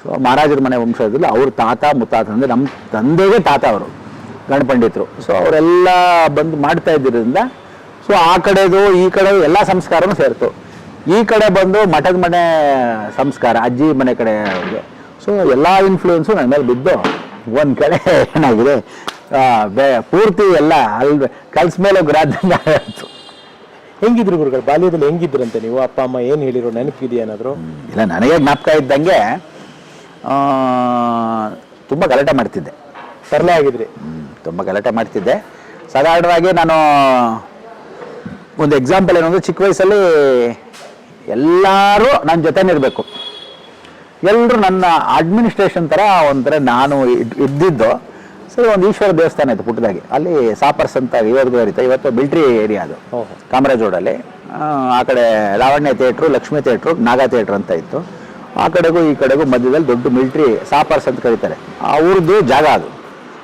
ಸೊ ಮಹಾರಾಜರ ಮನೆ ವಂಶದಲ್ಲಿ ಅವ್ರ ತಾತ ಮುತ್ತಾತ ಅಂದರೆ ನಮ್ಮ ತಂದೆಗೆ ತಾತ ಅವರು ಗಂಡು ಪಂಡಿತರು. ಸೊ ಅವರೆಲ್ಲ ಬಂದು ಮಾಡ್ತಾ ಇದ್ದಿದ್ದರಿಂದ ಸೊ ಆ ಕಡೆದು ಈ ಕಡೆದು ಎಲ್ಲ ಸಂಸ್ಕಾರನೂ ಸೇರ್ತು. ಈ ಕಡೆ ಬಂದು ಮಠದ ಮನೆ ಸಂಸ್ಕಾರ, ಅಜ್ಜಿ ಮನೆ ಕಡೆ ಅವ್ರಿಗೆ. ಸೊ ಎಲ್ಲ ಇನ್ಫ್ಲೂಯೆನ್ಸು ನನ್ನ ಮೇಲೆ ಬಿದ್ದು ಒಂದು ಕಡೆ ಏನಾಗಿದೆ, ಪೂರ್ತಿ ಎಲ್ಲ ಅಲ್ಲಿ ಕಲ್ಸ ಮೇಲೆ ಗ್ರಾದ್ದಂಗೆ ಆಯಿತು. ಹೆಂಗಿದ್ರು ಗುರುಗಳು ಬಾಲ್ಯದಲ್ಲಿ ಹೆಂಗಿದ್ರಂತೆ ನೀವು? ಅಪ್ಪ ಅಮ್ಮ ಏನು ಹೇಳಿರೋ ನೆನಪಿದೆಯಾ ಏನಾದರೂ? ಇಲ್ಲ, ನನಗೆ ಜ್ಞಾಪಕ ಇದ್ದಂಗೆ ತುಂಬ ಗಲಾಟೆ ಮಾಡ್ತಿದ್ದೆ. ಸರಳ ಆಗಿದ್ರಿ? ತುಂಬ ಗಲಾಟೆ ಮಾಡ್ತಿದ್ದೆ. ಸಾಧಾರಣವಾಗಿ ನಾನು ಒಂದು ಎಕ್ಸಾಂಪಲ್ ಏನು ಅಂದರೆ, ಚಿಕ್ಕ ವಯಸ್ಸಲ್ಲಿ ಎಲ್ಲರೂ ನನ್ನ ಜೊತೆನಿರಬೇಕು. ಎಲ್ಲರೂ ನನ್ನ ಅಡ್ಮಿನಿಸ್ಟ್ರೇಷನ್ ಥರ ಒಂಥರ ನಾನು ಇದ್ದಿದ್ದು. ಸರಿ, ಒಂದು ಈಶ್ವರ ದೇವಸ್ಥಾನ ಇತ್ತು ಪುಟ್ಟದಾಗಿ, ಅಲ್ಲಿ ಸಾಪರ್ಸ್ ಅಂತ ಇವತ್ತು ಬರೀತಾ, ಇವತ್ತು ಮಿಲ್ಟ್ರಿ ಏರಿಯಾ ಅದು, ಕಾಮರಾಜ್ ರೋಡಲ್ಲಿ. ಆ ಕಡೆ Lavanya theatre, Lakshmi theatre, Naga theatre ಅಂತ ಇತ್ತು. ಆ ಕಡೆಗೂ ಈ ಕಡೆಗೂ ಮಧ್ಯದಲ್ಲಿ ದೊಡ್ಡ ಮಿಲ್ಟ್ರಿ ಸಾಪರ್ಸ್ ಅಂತ ಕರೀತಾರೆ, ಅವ್ರದ್ದು ಜಾಗ ಅದು.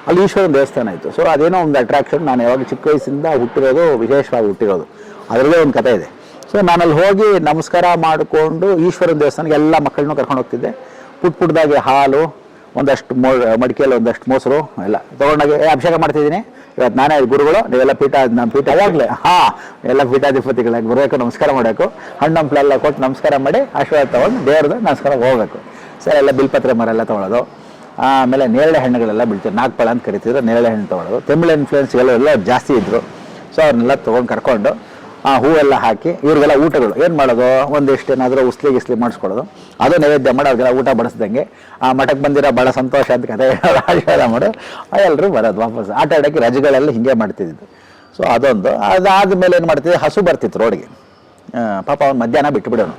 ಅಲ್ಲಿ ಈಶ್ವರನ ದೇವಸ್ಥಾನ ಇತ್ತು. ಸೊ ಅದೇನೋ ಒಂದು ಅಟ್ರಾಕ್ಷನ್. ನಾನು ಯಾವಾಗ ಚಿಕ್ಕ ವಯಸ್ಸಿಂದ ಹುಟ್ಟಿರೋದು, ವಿಶೇಷವಾಗಿ ಹುಟ್ಟಿರೋದು, ಅದರಲ್ಲೇ ಒಂದು ಕಥೆ ಇದೆ. ಸೊ ನಾನಲ್ಲಿ ಹೋಗಿ ನಮಸ್ಕಾರ ಮಾಡಿಕೊಂಡು ಈಶ್ವರನ ದೇವಸ್ಥಾನಕ್ಕೆ ಎಲ್ಲ ಮಕ್ಕಳನ್ನೂ ಕರ್ಕೊಂಡು ಹೋಗ್ತಿದ್ದೆ. ಪುಟ್ಟದಾಗಿ ಹಾಲು, ಒಂದಷ್ಟು ಮಡಿಕೆಯಲ್ಲಿ ಒಂದಷ್ಟು ಮೊಸರು ಎಲ್ಲ ತೊಗೊಂಡಾಗ ಅಭಿಷೇಕ ಮಾಡ್ತಿದ್ದೀನಿ. ಇವತ್ತು ನಾನೇ ಗುರುಗಳು, ನೀವೆಲ್ಲ ನಮ್ಮ ಪೀಠ ಯಾವಾಗಲೇ ಎಲ್ಲ ಪೀಠಾಧಿಪತಿಗಳಾಗಿ ಬರಬೇಕು, ನಮಸ್ಕಾರ ಮಾಡಬೇಕು, ಹಣ್ಣು ಹಂಪಲೆಲ್ಲ ಕೊಟ್ಟು ನಮಸ್ಕಾರ ಮಾಡಿ ಆಶೀರ್ವಾದ ತೊಗೊಂಡು ದೇವ್ರದ್ದು ನಮಸ್ಕಾರ ಹೋಗಬೇಕು. ಸರ್ ಎಲ್ಲ ಬಿಲ್ಪತ್ರೆ ಮರ ಎಲ್ಲ ತೊಗೊಳೋದು. ಆಮೇಲೆ ನೇರಳೆ ಹಣ್ಣುಗಳೆಲ್ಲ ಬೀಳ್ತಿದ್ರು, ನಾಗಪಳ ಅಂತ ಕರಿತಿದ್ರು, ನೇರಳೆ ಹಣ್ಣು ತೊಗೊಳೋದು. ತಮಿಳು ಇನ್ಫ್ಲೂಯೆನ್ಸ್ ಎಲ್ಲ ಜಾಸ್ತಿ ಇದ್ದರು. ಸೊ ಅವ್ರನ್ನೆಲ್ಲ ತೊಗೊಂಡು ಕರ್ಕೊಂಡು ಹೂವೆಲ್ಲ ಹಾಕಿ ಇವ್ರಿಗೆಲ್ಲ ಊಟಗಳು ಏನು ಮಾಡೋದು, ಒಂದಿಷ್ಟು ಏನಾದರೂ ಉಸ್ಲಿ ಮಾಡಿಸ್ಕೊಳ್ಳೋದು, ಅದು ನೈವೇದ್ಯ ಮಾಡಿ ಅವ್ರಿಗೆಲ್ಲ ಊಟ ಬಡಿಸ್ದಂಗೆ. ಆ ಮಠಕ್ಕೆ ಬಂದಿರೋ ಭಾಳ ಸಂತೋಷ ಅಂತ ಕಥೆ ಹೇಳೋದು, ಆಶೀರ್ವಾದ ಮಾಡು, ಎಲ್ಲರೂ ಬರೋದು ವಾಪಸ್. ಆಟ ಆಡೋಕ್ಕೆ ರಜೆಗಳೆಲ್ಲ ಹಿಂಗೆ ಮಾಡ್ತಿದ್ದು. ಸೊ ಅದೊಂದು. ಅದಾದಮೇಲೆ ಏನು ಮಾಡ್ತಿದ್ದೆ, ಹಸು ಬರ್ತಿತ್ತು ರೋಡಿಗೆ. ಪಾಪ ಅವ್ನು ಮಧ್ಯಾಹ್ನ ಬಿಟ್ಟುಬಿಡೋನು.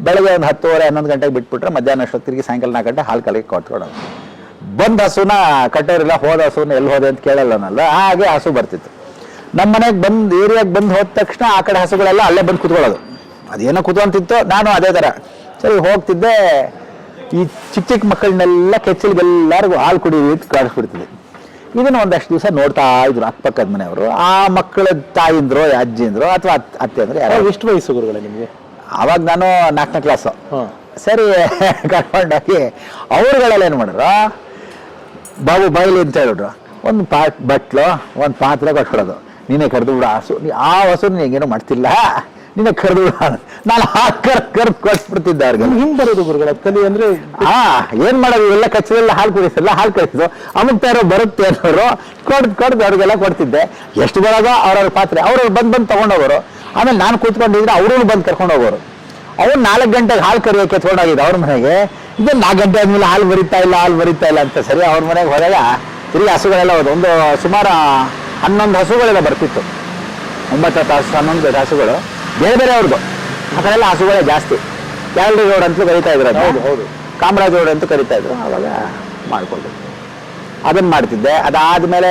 ಬೆಳಗ್ಗೆ ಒಂದು 10:30-11 ಗಂಟೆಗೆ ಬಿಟ್ಬಿಟ್ರೆ ಮಧ್ಯಾಹ್ನ ಅಷ್ಟೊತ್ತಿಗೆ ಸಾಯಂಕಾಲ 4 ಗಂಟೆ ಹಾಲು ಕಲಿಗೆ ಕೊಟ್ಕೊಡೋದು. ಬಂದು ಹಸುನ ಕಟ್ಟೋರಿಲ್ಲ, ಹೋದ ಹಸುನ ಎಲ್ಲಿ ಹೋದೆ ಅಂತ ಕೇಳಲ್ಲನಲ್ಲ, ಹಾಗೆ ಹಸು ಬರ್ತಿತ್ತು. ನಮ್ಮ ಮನೆಗೆ ಬಂದು ಏರಿಯಾಗೆ ಬಂದು ಹೋದ ತಕ್ಷಣ ಆ ಕಡೆ ಹಸುಗಳೆಲ್ಲ ಅಲ್ಲೇ ಬಂದು ಕುತ್ಕೊಳ್ಳೋದು. ಅದೇನೋ ಕುತ್ಕೊಂತಿತ್ತು, ನಾನು ಅದೇ ಥರ ಸರಿ ಹೋಗ್ತಿದ್ದೆ. ಈ ಚಿಕ್ಕ ಚಿಕ್ಕ ಮಕ್ಕಳನ್ನೆಲ್ಲ ಕೆಚ್ಚಲಿಗೆಲ್ಲರಿಗೂ ಹಾಲು ಕುಡಿಯೋದು ಅಂತ ಕಾಣಿಸ್ಬಿಡ್ತಿದ್ದೆ. ಇದನ್ನು ಒಂದಷ್ಟು ದಿವಸ ನೋಡ್ತಾ ಇದ್ರು ಅಕ್ಕಪಕ್ಕದ ಮನೆಯವರು. ಆ ಮಕ್ಕಳ ತಾಯಿಂದ್ರು, ಅಜ್ಜಿಂದ್ರು ಅಥವಾ ಅತ್ತೆ ಅಂದ್ರೆ ಯಾರು. ಎಷ್ಟು ವಯಸ್ಸು ಗುರುಗಳೇ ನಿಮಗೆ? ಆವಾಗ ನಾನು 4ನೇ ಕ್ಲಾಸು. ಸರಿ ಕರ್ಕೊಂಡೋಗಿ ಅವ್ರುಗಳೆಲ್ಲ ಏನು ಮಾಡಿದ್ರು, ಬಾಬು ಬಾಯಿಲಿ ಅಂತ ಹೇಳಿದ್ರು, ಒಂದು ಬಟ್ಲು ಒಂದು ಪಾತ್ರೆ ಕೊಟ್ಬಿಡೋದು. ನೀನೇ ಕರೆದು ಬಿಡ ಆ ಹಸು ನೀನೇನೋ ಮಾಡ್ತಿಲ್ಲ, ನೀನೇ ಕರೆದು ಬಿಡ. ನಾನು ಕರ್ದು ಕೊಡಿಸ್ಬಿಡ್ತಿದ್ದೆ ಅವ್ರಿಗೆ. ಹಿಂಗ್ ಬರೋದು ಗುರುಗಳ ಕಲಿ ಅಂದ್ರೆ ಏನ್ ಮಾಡೋದು, ಇವೆಲ್ಲ ಕಚ್ಚದೆಲ್ಲ ಹಾಲು ಕುಡಿಸಲ್ಲ, ಹಾಲು ಕಳಿಸಿದ್ರು ಅಮುಕ್ತಾರೋ ಬರುತ್ತೆ ಅನ್ನೋರು ಕೊಡ್ದು ಅವ್ರಿಗೆಲ್ಲ ಕೊಡ್ತಿದ್ದೆ. ಎಷ್ಟು ಬರೋದೋ ಅವ್ರವ್ರ ಪಾತ್ರೆ ಅವ್ರವ್ರು ಬಂದು ತಗೊಂಡೋಗೋರು. ಆಮೇಲೆ ನಾನು ಕೂತ್ಕೊಂಡಿದ್ರೆ ಅವ್ರೂ ಬಂದು ಕರ್ಕೊಂಡು ಹೋಗೋರು. ಅವ್ರು 4 ಗಂಟೆಗೆ ಹಾಲು ಕರಿಯೋಕೆ ತೊಗೊಂಡೋಗಿದ್ದು ಅವ್ರ ಮನೆಗೆ. ಇದು 4 ಗಂಟೆ ಆದ್ಮೇಲೆ ಹಾಲು ಬರಿತಾ ಇಲ್ಲ ಅಂತ. ಸರಿ ಅವ್ರ ಮನೆಗೆ ಹೋದಾಗ ತಿರುಗಿ ಹಸುಗಳೆಲ್ಲ ಹೋದು. ಒಂದು ಸುಮಾರು 11 ಹಸುಗಳೆಲ್ಲ ಬರ್ತಿತ್ತು. 9 ಹಸು 11 ಹಸುಗಳು ಬೇರೆ ಬೇರೆ ಅವ್ರದ್ದು. ಆ ಕಡೆ ಎಲ್ಲ ಹಸುಗಳೇ ಜಾಸ್ತಿ. ಕ್ಯಾಲ್ರಿಗೌಡ ಅಂತಲೂ ಕರಿತಾ ಇದ್ರು. ಹೌದು ಕಾಮರಾಜಗೌಡ ಅಂತೂ ಕರಿತಾ ಇದ್ರು. ಅವಾಗ ಮಾಡ್ಕೊಂಡು ಅದನ್ನ ಮಾಡ್ತಿದ್ದೆ. ಅದಾದ್ಮೇಲೆ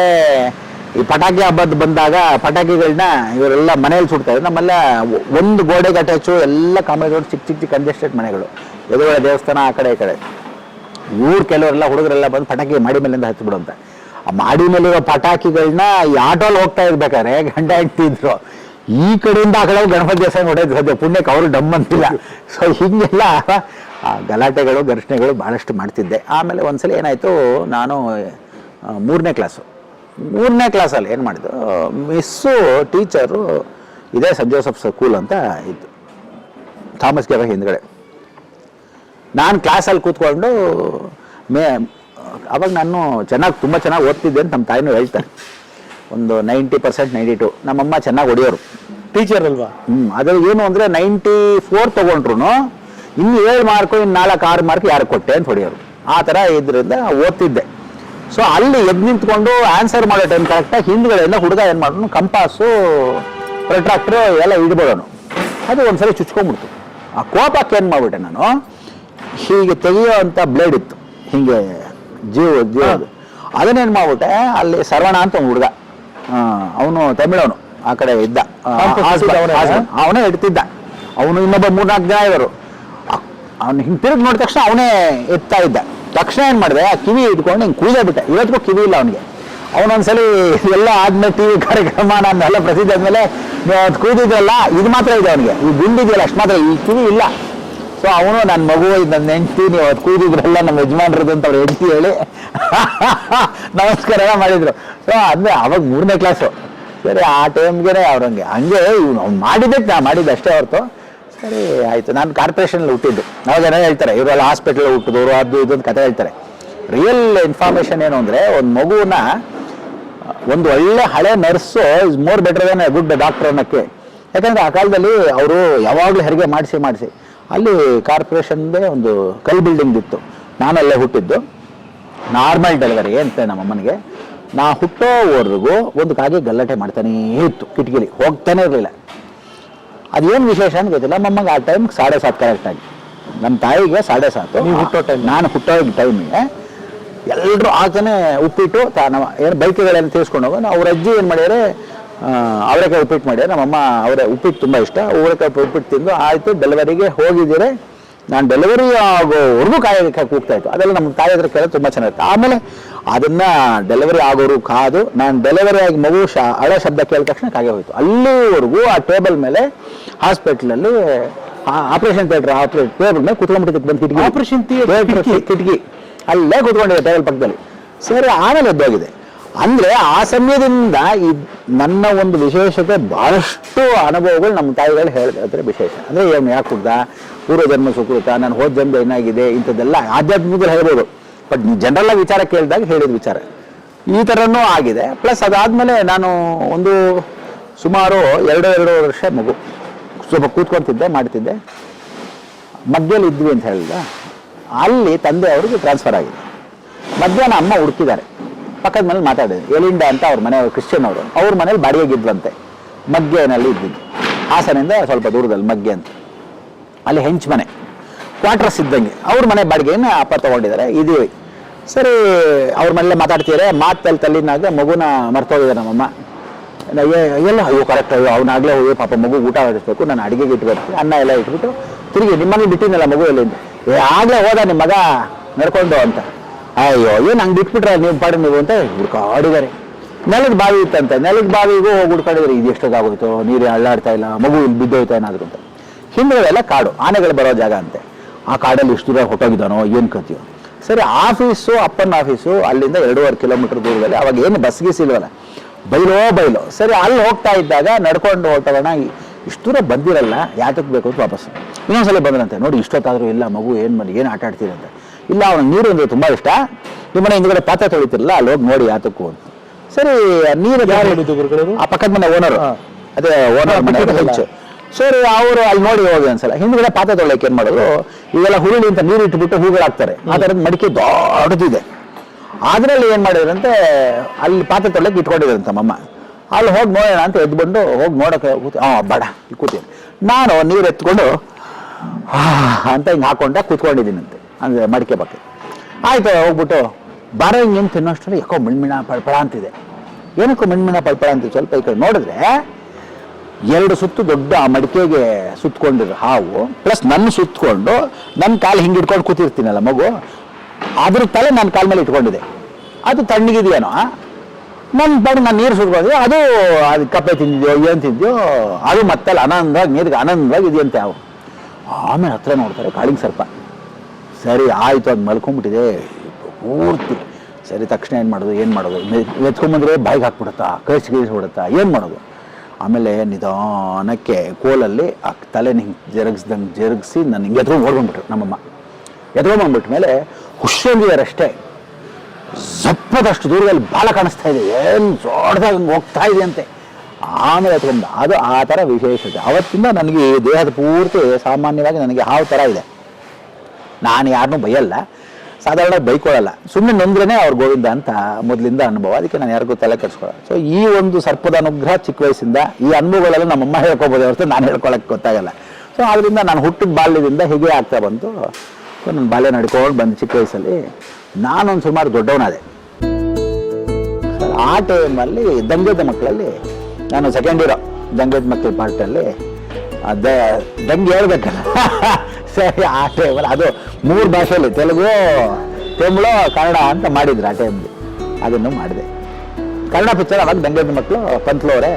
ಈ ಪಟಾಕಿ ಹಬ್ಬದ ಬಂದಾಗ ಪಟಾಕಿಗಳನ್ನ ಇವರೆಲ್ಲ ಮನೇಲಿ ಸುಡ್ತಾ ಇದ್ರು. ನಮ್ಮೆಲ್ಲ ಒಂದು ಗೋಡೆಗೆ ಅಟ್ಯಾಚು ಎಲ್ಲ ಕಾಮರಾಜಗೌಡ ಚಿಕ್ಕ ಕಂಜೆಸ್ಟೆಡ್ ಮನೆಗಳು, ಎದುರುಗಡೆ ದೇವಸ್ಥಾನ ಆ ಕಡೆ ಈ ಕಡೆ. ಕೆಲವರೆಲ್ಲ ಹುಡುಗರೆಲ್ಲ ಬಂದು ಪಟಾಕಿ ಮಾಡಿ ಮೇಲಿಂದ ಹಚ್ಚಿಬಿಡು ಅಂತ. ಆ ಮಾಡಿ ಮೇಲಿರೋ ಪಟಾಕಿಗಳನ್ನ ಈ ಆಟೋಲ್ಲಿ ಹೋಗ್ತಾ ಇರ್ಬೇಕಾದ್ರೆ ಗಂಡ ಹೆಂಡ್ತಿದ್ರು. ಈ ಕಡೆಯಿಂದ ಆ ಕಡೆ ಗಣಪತಿ ದೇವಸ್ಥಾನ ಹೊಡೆಯೋದು ಸದ್ಯ ಪುಣ್ಯಕ್ಕೆ ಅವರು ಡಮ್ ಅಂತಿಲ್ಲ. ಸೊ ಹೀಗೆಲ್ಲ ಗಲಾಟೆಗಳು ಘರ್ಷಣೆಗಳು ಭಾಳಷ್ಟು ಮಾಡ್ತಿದ್ದೆ. ಆಮೇಲೆ ಒಂದ್ಸಲ ಏನಾಯಿತು, ನಾನು 3ನೇ ಕ್ಲಾಸಲ್ಲಿ ಏನು ಮಾಡಿದ್ದು, ಮಿಸ್ಸು ಟೀಚರು ಇದೇ ಸೆಂಟ್ ಜೋಸೆಫ್ ಸ್ಕೂಲ್ ಅಂತ ಇತ್ತು, ಥಾಮಸ್ ಕೆಫೆ ಹಿಂದ್ಗಡೆ. ನಾನು ಕ್ಲಾಸಲ್ಲಿ ಕೂತ್ಕೊಂಡು ಅವಾಗ ನಾನು ತುಂಬ ಚೆನ್ನಾಗಿ ಓದ್ತಿದ್ದೆ ಅಂತ ನಮ್ಮ ತಾಯಿನೂ ಹೇಳ್ತಾರೆ. ಒಂದು 90% 92. ನಮ್ಮಮ್ಮ ಚೆನ್ನಾಗಿ ಹೊಡೆಯೋರು, ಟೀಚರ್ ಅಲ್ವಾ. ಅದು ಏನು ಅಂದರೆ 94 ತೊಗೊಂಡ್ರು ಇನ್ನು 7 ಮಾರ್ಕು ಇನ್ನು 4-6 ಮಾರ್ಕ್ ಯಾರು ಕೊಟ್ಟೆ ಅಂತ ಹೊಡೆಯೋರು. ಆ ಥರ ಇದರಿಂದ ಓದ್ತಿದ್ದೆ. ಸೊ ಅಲ್ಲಿ ಎದ್ದು ನಿಂತ್ಕೊಂಡು ಆನ್ಸರ್ ಮಾಡೋ ಟೈಮ್ ಕರೆಕ್ಟಾಗಿ ಹಿಂದ್ಗಡೆಯಿಂದ ಹುಡುಗ ಏನು ಮಾಡೋನು, ಕಂಪಾಸು ಪ್ರೊಟ್ರಾಕ್ಟ್ರು ಎಲ್ಲ ಇಡ್ಬೋದನು. ಅದು ಒಂದ್ಸಲ ಚುಚ್ಕೊಂಡ್ಬಿಡ್ತು. ಆ ಕೋಪಕ್ಕೆ ಏನು ಮಾಡ್ಬಿಟ್ಟೆ ನಾನು, ಹೀಗೆ ತೆಗೆಯೋ ಅಂಥ ಬ್ಲೇಡ್ ಇತ್ತು ಹೀಗೆ ಜೀವ ಅದನ್ನೇನು ಮಾಡ್ಬಿಟ್ಟೆ. ಅಲ್ಲಿ ಸರ್ವಣ ಅಂತ ಒಂದು ಹುಡುಗ, ಅವನು ತಮಿಳವನು, ಆ ಕಡೆ ಇದ್ದ, ಅವನೇ ಇಡ್ತಿದ್ದ. ಅವನು ಇನ್ನೊಬ್ಬ 4-4 ಜನ ಇವರು. ಅವ್ನು ಹಿಂಗೆ ತಿರುಗಿ ನೋಡಿದ ತಕ್ಷಣ ಅವನೇ ಎತ್ತಾ ಇದ್ದ. ತಕ್ಷಣ ಏನು ಮಾಡಿದೆ, ಆ ಕಿವಿ ಇಟ್ಕೊಂಡು ಹಿಂಗೆ ಕೂದೇ ಬಿಟ್ಟೆ. ಇವತ್ತಿಗೂ ಕಿವಿ ಇಲ್ಲ ಅವನಿಗೆ. ಅವನೊಂದ್ಸಲಿ ಎಲ್ಲ ಆದ್ಮೇಲೆ ಟಿ ವಿ ಕಾರ್ಯಕ್ರಮ ನಾನೆಲ್ಲ ಪ್ರಸಿದ್ಧ ಆದ್ಮೇಲೆ ನೀವು ಅದು ಕೂದಿದ್ರಲ್ಲ, ಇದು ಮಾತ್ರ ಇದೆ ಅವನಿಗೆ, ಈ ಗುಂಡಿದೆಯಲ್ಲ ಅಷ್ಟು ಮಾತ್ರ, ಈ ಕಿವಿ ಇಲ್ಲ. ಸೊ ಅವನು ನನ್ನ ಮಗು, ನನ್ನ ಹೆಂಡ್ತಿ, ನೀವು ಅದು ಕೂದಿದ್ರಲ್ಲ ನಮ್ಮ ಯಜಮಾನ್ರದ್ದು ಅಂತ ಅವ್ರು ಹೆಂಡ್ತಿ ಹೇಳಿ ನಮಸ್ಕಾರ ಎಲ್ಲ ಮಾಡಿದ್ರು. ಸೊ ಅಂದರೆ ಅವಾಗ 3ನೇ ಕ್ಲಾಸು. ಸರಿ ಆ ಟೈಮ್ಗೆ ಅವ್ರಂಗೆ ಹಂಗೆ ಅವ್ನು ಮಾಡಿದ್ದಕ್ಕೆ ನಾ ಮಾಡಿದ್ದೆ ಅಷ್ಟೇ ಹೊರತು. ಸರಿ ಆಯಿತು. ನಾನು ಕಾರ್ಪೊರೇಷನಲ್ಲಿ ಹುಟ್ಟಿದ್ದು. ಅವಾಗೇನೋ ಹೇಳ್ತಾರೆ ಇವರೆಲ್ಲ ಹಾಸ್ಪಿಟ್ಲ್ ಹುಟ್ಟಿದವರು ಅದು ಇದು ಅಂತ ಕತೆ ಹೇಳ್ತಾರೆ. ರಿಯಲ್ ಇನ್ಫಾರ್ಮೇಷನ್ ಏನು ಅಂದರೆ, ಒಂದು ಮಗುವನ್ನ ಒಂದು ಒಳ್ಳೆ ಹಳೆ nurse is more better than a good doctor ಅನ್ನೋಕ್ಕೆ. ಯಾಕಂದರೆ ಆ ಕಾಲದಲ್ಲಿ ಅವರು ಯಾವಾಗಲೂ ಹೆರಿಗೆ ಮಾಡಿಸಿ ಅಲ್ಲಿ ಕಾರ್ಪೊರೇಷನ್ದೇ ಒಂದು ಕಲ್ ಬಿಲ್ಡಿಂಗ್ ಇತ್ತು. ನಾನಲ್ಲೇ ಹುಟ್ಟಿದ್ದು. ನಾರ್ಮಲ್ ಡೆಲಿವರಿ ಅಂತ ನಮ್ಮಮ್ಮನಿಗೆ. ನಾ ಹುಟ್ಟೋವರೆಗೂ ಒಂದು ಕಾಗೆ ಗಲಾಟೆ ಮಾಡ್ತಾನೇ ಇತ್ತು, ಕಿಟಕಿಲಿ ಹೋಗ್ತಾನೆ ಇರಲಿಲ್ಲ. ಅದೇನು ವಿಶೇಷ ಅಂತ ಗೊತ್ತಿಲ್ಲ. ನಮ್ಮಮ್ಮಗೆ ಆ ಟೈಮ್ 7:30 ಕರೆಕ್ಟಾಗಿ, ನಮ್ಮ ತಾಯಿಗೆ 7:30. ನೀವು ಹುಟ್ಟೋ ಟೈಮ್, ನಾನು ಹುಟ್ಟೋ ಟೈಮಿಗೆ ಎಲ್ಲರೂ ಆಗ್ತಾನೆ ಉಪ್ಪಿಟ್ಟು ಏನು ಬೈಕ್ಗಳೇನು ತಿಳಿಸ್ಕೊಂಡು ಹೋಗೋ. ಅವ್ರ ಅಜ್ಜಿ ಏನು ಮಾಡ್ಯಾರೆ, ಅವರೆಕಾಯಿ ಉಪ್ಪಿಟ್ಟು ಮಾಡ್ಯಾರ. ನಮ್ಮಮ್ಮ ಉಪ್ಪಿಟ್ಟು ತುಂಬ ಇಷ್ಟ. ಅವರೆಕಾಯಿ ಉಪ್ಪಿಟ್ಟು ತಿಂದು ಆಯಿತು. ಡೆಲಿವರಿಗೆ ಹೋಗಿದ್ದೀರಿ. ನಾನು ಡೆಲಿವರಿ ಆಗೋವರೆಗೂ ಕಾಯೋದಕ್ಕೆ ಕೂಗ್ತಾ ಇತ್ತು. ಅದೆಲ್ಲ ನಮ್ಮ ತಾಯಿ ಹತ್ರ ಕೇಳೋದು ತುಂಬ ಚೆನ್ನಾಗಿತ್ತು. ಆಮೇಲೆ ಅದನ್ನು ಡೆಲಿವರಿ ಆಗೋರು ಕಾದು ನಾನು ಡೆಲಿವರಿ ಆಗಿ ಮಗು ಹಳೆ ಶಬ್ದ ಕೇಳಿದ ತಕ್ಷಣ ಕಾಗೆ ಹೋಯಿತು. ಅಲ್ಲಿವರೆಗೂ ಆ ಟೇಬಲ್ ಮೇಲೆ ಹಾಸ್ಪಿಟ್ಲಲ್ಲಿ ಆಪರೇಷನ್ ಥಿಯೇಟರ್ ಟೇಬಲ್ ಮೇಲೆ ಕುತ್ಕೊಂಡ್ಬಿಟ್ಟಿದ್ದಕ್ಕೆ ಬಂದು ಕಿಟಕಿ, ಆಪರೇಷನ್ ಕಿಟಕಿ ಅಲ್ಲೇ ಕೂತ್ಕೊಂಡಿದೆ ಟೇಬಲ್ ಪಕ್ಕದಲ್ಲಿ. ಸರಿ ಆಮೇಲೆ ಎದ್ದೋಗಿದೆ. ಅಂದರೆ ಆ ಸಮಯದಿಂದ ನನ್ನ ಒಂದು ವಿಶೇಷತೆ, ಭಾಳಷ್ಟು ಅನುಭವಗಳು ನಮ್ಮ ತಾಯಿಗಳು ಹೇಳಿದ್ರೆ ವಿಶೇಷ. ಅಂದರೆ ಏನು ಯಾಕೆ ಹುಡ್ದ, ಪೂರ್ವಜನ್ಮ ಸುಕೃತ, ನಾನು ಹೋದ ಜನ್ಮ ಏನಾಗಿದೆ, ಇಂಥದ್ದೆಲ್ಲ ಆಧ್ಯಾತ್ಮಿಕದಲ್ಲಿ ಹೇಳ್ಬೋದು. ಬಟ್ ಜನರಲ್ಲ ವಿಚಾರ ಕೇಳಿದಾಗ ಹೇಳಿದ ವಿಚಾರ ಈ ಥರನೂ ಆಗಿದೆ. ಪ್ಲಸ್ ಅದಾದಮೇಲೆ ನಾನು ಒಂದು ಸುಮಾರು 2 ವರ್ಷ ಮಗು ಸ್ವಲ್ಪ ಕೂತ್ಕೊಳ್ತಿದ್ದೆ, ಮಾಡ್ತಿದ್ದೆ. ಮಧ್ಯದಲ್ಲಿ ಇದ್ವಿ ಅಂತ ಹೇಳಿದ. ಅಲ್ಲಿ ತಂದೆ ಅವ್ರಿಗೆ ಟ್ರಾನ್ಸ್ಫರ್ ಆಗಿದೆ. ಮಧ್ಯಾಹ್ನ ಅಮ್ಮ ಹುಡುಕಿದ್ದಾರೆ. ಪಕ್ಕದ ಮನೇಲಿ ಮಾತಾಡಿದೆ. ಎಲಿಂಡಾ ಅಂತ ಅವ್ರ ಮನೆ, ಕ್ರಿಶ್ಚಿಯನ್ ಅವರು, ಅವ್ರ ಮನೇಲಿ ಬಾಡಿಗೆಗಿದ್ವಂತೆ. ಮಗ್ಗೆನಲ್ಲಿ ಇದ್ದಿದ್ದು, ಹಾಸನಿಂದ ಸ್ವಲ್ಪ ದೂರದಲ್ಲಿ ಮಗ್ಗೆ ಅಂತ. ಅಲ್ಲಿ ಹೆಂಚ್ ಮನೆ, ಕ್ವಾರ್ಟರ್ಸ್ ಇದ್ದಂಗೆ. ಅವ್ರ ಮನೆ ಬಾಡಿಗೆಯನ್ನು ಅಪ್ಪ ತೊಗೊಂಡಿದ್ದಾರೆ. ಇದೀವಿ. ಸರಿ ಅವ್ರ ಮನೇಲೆ ಮಾತಾಡ್ತಿದ್ದಾರೆ. ಮಾತಲ್ಲಿ ತಲ್ಲಿನಾಗ ಮಗುನ ಮರ್ತೋಗಿದ್ದಾರೆ ನಮ್ಮಮ್ಮ. ಎಲ್ಲ ಅಯ್ಯೋ ಕರೆಕ್ಟ್, ಅಯ್ಯೋ ಅವನಾಗಲೇ ಹೋಗಿ ಪಾಪ ಮಗು ಊಟ ಮಾಡಿಸ್ಬೇಕು, ನಾನು ಅಡುಗೆಗೆ ಇಟ್ಟು ಬರ್ತೀನಿ, ಅನ್ನ ಎಲ್ಲ ಇಟ್ಬಿಟ್ಟು ತಿರುಗಿ ನಿಮ್ಮಲ್ಲಿ ಬಿಟ್ಟಿನಲ್ಲ ಮಗು ಎಲ್ಲಿಂದ, ಆಗಲೇ ಹೋದ ನಿಮ್ಮ ಮಗ ನಡ್ಕೊಂಡು ಅಂತ. ಅಯ್ಯೋ ಏನು ಹಂಗೆ ಬಿಟ್ಬಿಟ್ರೆ ನೀವು ಪಾಡಿ ನೀವು ಅಂತ ಹುಡ್ಕಾಡಿದ್ದಾರೆ. ನೆಲದ ಬಾವಿ ಇತ್ತಂತೆ. ನೆಲದ ಬಾವಿಗೂ ಹೋಗಿ ಹುಡ್ಕಾಡಿದ್ರೆ ಇದು ಎಷ್ಟೊತ್ತಾಗೋಯ್ತು, ನೀರು ಅಳ್ಳಾಡ್ತಾ ಇಲ್ಲ, ಮಗು ಇಲ್ಲಿ ಬಿದ್ದೋಯ್ತಾ ಏನಾದ್ರು ಅಂತ. ಹಿಂದ್ಗಡೆಲ್ಲ ಕಾಡು, ಆನೆಗಳು ಬರೋ ಜಾಗ ಅಂತೆ. ಆ ಕಾಡಲ್ಲಿ ಇಷ್ಟು ದೂರ ಹೊಟ್ಟೋಗಿದ್ದಾನೋ ಏನು ಕಥೆಯೋ. ಸರಿ ಆಫೀಸು, ಅಪ್ಪನ ಆಫೀಸು ಅಲ್ಲಿಂದ 2.5 ಕಿಲೋಮೀಟರ್ ದೂರದಲ್ಲಿ. ಅವಾಗ ಏನು ಬಸ್ ಗೀಸ್ ಇಲ್ವಲ್ಲ, ಬೈಲೋ ಸರಿ ಅಲ್ಲಿ ಹೋಗ್ತಾ ಇದ್ದಾಗ ನಡ್ಕೊಂಡು ಹೊರಟೋಣ, ಇಷ್ಟು ದೂರ ಬಂದಿರಲ್ಲ ಯಾತಕ್ಕೆ ಬೇಕು ಅಂತ ವಾಪಸ್ ಇನ್ನೊಂದ್ಸಲ ಬಂದ್ರಂತೆ. ನೋಡಿ ಇಷ್ಟೊತ್ತಾದರೂ ಇಲ್ಲ ಮಗು ಏನು ಆಟ ಆಡ್ತೀರಂತೆ. ಇಲ್ಲ ಅವನಿಗೆ ನೀರು ಅಂದರೆ ತುಂಬ ಇಷ್ಟ, ನಿಮ್ಮನೆ ಹಿಂದ್ಗಡೆ ಪಾತ್ರೆ ತೊಳಿತಿರಲ್ಲ ಅಲ್ಲಿ ಹೋಗಿ ನೋಡಿ ಯಾತಕ್ಕೂ ಅಂತ. ಸರಿ ನೀರು ಯಾರು ಹೇಳಿದ್ದು ಗುರುಗಳು? ಆ ಪಕ್ಕದ ಮನೆ ಓನರು, ಅದೇ ಓನರ್ ಮನೆ ಹೆಚ್ಚು. ಸರಿ ಅವರು ಅಲ್ಲಿ ನೋಡಿ ಹೋಗಿ ಒಂದ್ಸಲ ಹಿಂದ್ಗಡೆ ಪಾತ್ರೆ ತೊಳೆಯಕ್ಕೆ ಏನು ಮಾಡೋದು, ಇವೆಲ್ಲ ಹುರುಳಿ ಅಂತ ನೀರು ಇಟ್ಬಿಟ್ಟು ಹೂಗಳಾಗ್ತಾರೆ, ಆ ಥರದ ಮಡಿಕೆ ದೊಡ್ಡದಿದೆ. ಅದರಲ್ಲಿ ಏನು ಮಾಡಿದ್ರಂತೆ, ಅಲ್ಲಿ ಪಾತ್ರೆ ತೊಳೆಯಕ್ಕೆ ಇಟ್ಕೊಂಡಿದ್ರಂತೆ ನಮ್ಮಮ್ಮ. ಅಲ್ಲಿ ಹೋಗಿ ನೋಡೋಣ ಅಂತ ಎದ್ದುಕೊಂಡು ಹೋಗಿ ನೋಡೋಕೆ ಬೇಡ ಕೂತೀನಿ. ನಾನು ನೀರು ಎತ್ಕೊಂಡು ಅಂತ ಹಿಂಗೆ ಹಾಕೊಂಡ ಕೂತ್ಕೊಂಡಿದ್ದೀನಂತೆ ಅಂದರೆ ಮಡಿಕೆ ಬಗ್ಗೆ. ಆಯ್ತು ಹೋಗ್ಬಿಟ್ಟು ಬಾರ ಹಿಂಗೆ ಏನು ತಿನ್ನೋಷ್ಟರಲ್ಲಿ ಯಾಕೋ ಮಿಣ್ಮಿಣ ಪಳ್ಪಳ ಅಂತಿದೆ. ಏನಕ್ಕೋ ಮಿಣ್ಮಿಣ ಪಳ್ಪಳ ಅಂತಿದೆ. ಸ್ವಲ್ಪ ಈ ಕಡೆ ನೋಡಿದ್ರೆ 2 ಸುತ್ತು ದೊಡ್ಡ ಆ ಮಡಿಕೆಗೆ ಸುತ್ತಕೊಂಡಿರೋ ಹಾವು ಪ್ಲಸ್ ನನ್ನ ಸುತ್ತಕೊಂಡು ನನ್ನ ಕಾಲು ಹಿಂಗೆ ಇಟ್ಕೊಂಡು ಕೂತಿರ್ತೀನಲ್ಲ ಮಗು, ಅದ್ರ ತಲೆ ನನ್ನ ಕಾಲ ಮೇಲೆ ಇಟ್ಕೊಂಡಿದೆ. ಅದು ತಣ್ಣಗಿದೆಯೇನೋ, ನನ್ನ ಬಡ ನಾನು ನೀರು ಸುಟ್ಕೊಂಡಿದ್ದೆ, ಅದು ಕಪ್ಪೆ ತಿಂದಿದ್ಯೋ ಏನು ತಿಂದಿದ್ಯೋ ಅದು ಮತ್ತೆಲ್ಲ ಆನಂದವಾಗಿ ನೀರಿಗೆ ಆನಂದವಾಗಿ ಇದೆಯಂತೆ ಹಾವು. ಆಮೇಲೆ ಹತ್ರ ನೋಡ್ತಾರೆ ಕಾಳಿಂಗ್ ಸರ್ಪ. ಸರಿ ಆಯಿತು, ಅದು ಮಲ್ಕೊಂಡ್ಬಿಟ್ಟಿದೆ ಪೂರ್ತಿ. ಸರಿ ತಕ್ಷಣ ಏನು ಮಾಡೋದು ಎತ್ಕೊಂಬಂದ್ರೆ ಬಾಯಿಗೆ ಹಾಕ್ಬಿಡುತ್ತಾ, ಕಳಿಸ್ಬಿಡುತ್ತಾ, ಏನು ಮಾಡೋದು? ಆಮೇಲೆ ನಿಧಾನಕ್ಕೆ ಕೋಲಲ್ಲಿ ಆ ತಲೆನ ಹಿಂಗೆ ಜರುಗಿಸಿ ನಾನು ಹಿಂಗೆ ಎತ್ಕೊಂಡು ಓಡ್ಕೊಂಡ್ಬಿಟ್ರು ನಮ್ಮಮ್ಮ. ಎತ್ಕೊಂಡ್ಬಂದ್ಬಿಟ್ಟ ಮೇಲೆ ಹುಷಂದಿದಾರಷ್ಟೇ, ಸಪ್ಪದಷ್ಟು ದೂರದಲ್ಲಿ ಬಾಲ ಕಾಣಿಸ್ತಾ ಇದೆ, ಏನು ದೊಡ್ಡದಾಗಿ ಹಂಗೆ ಹೋಗ್ತಾ ಇದೆ ಅಂತೆ. ಆಮೇಲೆ ಎತ್ಕೊಂಡು ಅದು ಆ ಥರ ವಿಶೇಷತೆ. ಅವತ್ತಿಂದ ನನಗೆ ದೇಹದ ಪೂರ್ತಿ ಸಾಮಾನ್ಯವಾಗಿ ನನಗೆ ಹಾವು ಥರ ಇದೆ. ನಾನು ಯಾರನ್ನೂ ಬೈಯಲ್ಲ, ಸಾಧಾರಣ ಬೈಕೊಳ್ಳಲ್ಲ, ಸುಮ್ಮನೆ ನೊಂದ್ರೇ ಅವ್ರು ಗೋವಿಂದ ಅಂತ ಮೊದಲಿಂದ ಅನುಭವ. ಅದಕ್ಕೆ ನಾನು ಯಾರಿಗೂ ತಲೆ ಕೆಡಿಸ್ಕೊಳ್ಳಲ್ಲ. ಸೊ ಈ ಒಂದು ಸರ್ಪದ ಅನುಗ್ರಹ ಚಿಕ್ಕ ವಯಸ್ಸಿಂದ ಈ ಅನುಭವಗಳೆಲ್ಲ ನಮ್ಮಮ್ಮ ಹೇಳ್ಕೊಬೋದು ಹೊರತು ನಾನು ಹೇಳ್ಕೊಳಕ್ಕೆ ಗೊತ್ತಾಗಲ್ಲ. ಸೊ ಅದರಿಂದ ನಾನು ಹುಟ್ಟಿದ ಬಾಲ್ಯದಿಂದ ಹೀಗೆ ಆಗ್ತಾ ಬಂತು. ಸೊ ನನ್ನ ಬಾಲ್ಯ ನಡ್ಕೊಂಡು ಬಂದು ಚಿಕ್ಕ ವಯಸ್ಸಲ್ಲಿ ನಾನೊಂದು ಸುಮಾರು ದೊಡ್ಡವನಾದೆ. ಸರ್ ಆ ಟೈಮಲ್ಲಿ ದಂಗೆದ ಮಕ್ಕಳಲ್ಲಿ ನಾನು ಸೆಕೆಂಡ್ ಇಯರ್ ದಂಗೆದ ಮಕ್ಕಳ ಪಾರ್ಟಲ್ಲಿ ದಂಗೆ ಹೇಳ್ಬೇಕಲ್ಲ ಸರಿ ಆ ಟೈಮಲ್ಲಿ ಅದು 3 ಭಾಷೆಯಲ್ಲಿ ತೆಲುಗು, ತಮಿಳು, ಕನ್ನಡ ಅಂತ ಮಾಡಿದ್ರು ಆ ಟೈಮಲ್ಲಿ. ಅದನ್ನು ಮಾಡಿದೆ. ಕನ್ನಡ ಪಿಕ್ಚರ್ ಅವಾಗ ದಂಗೆದ ಮಕ್ಕಳು ಪಂತ್ಲವರೇ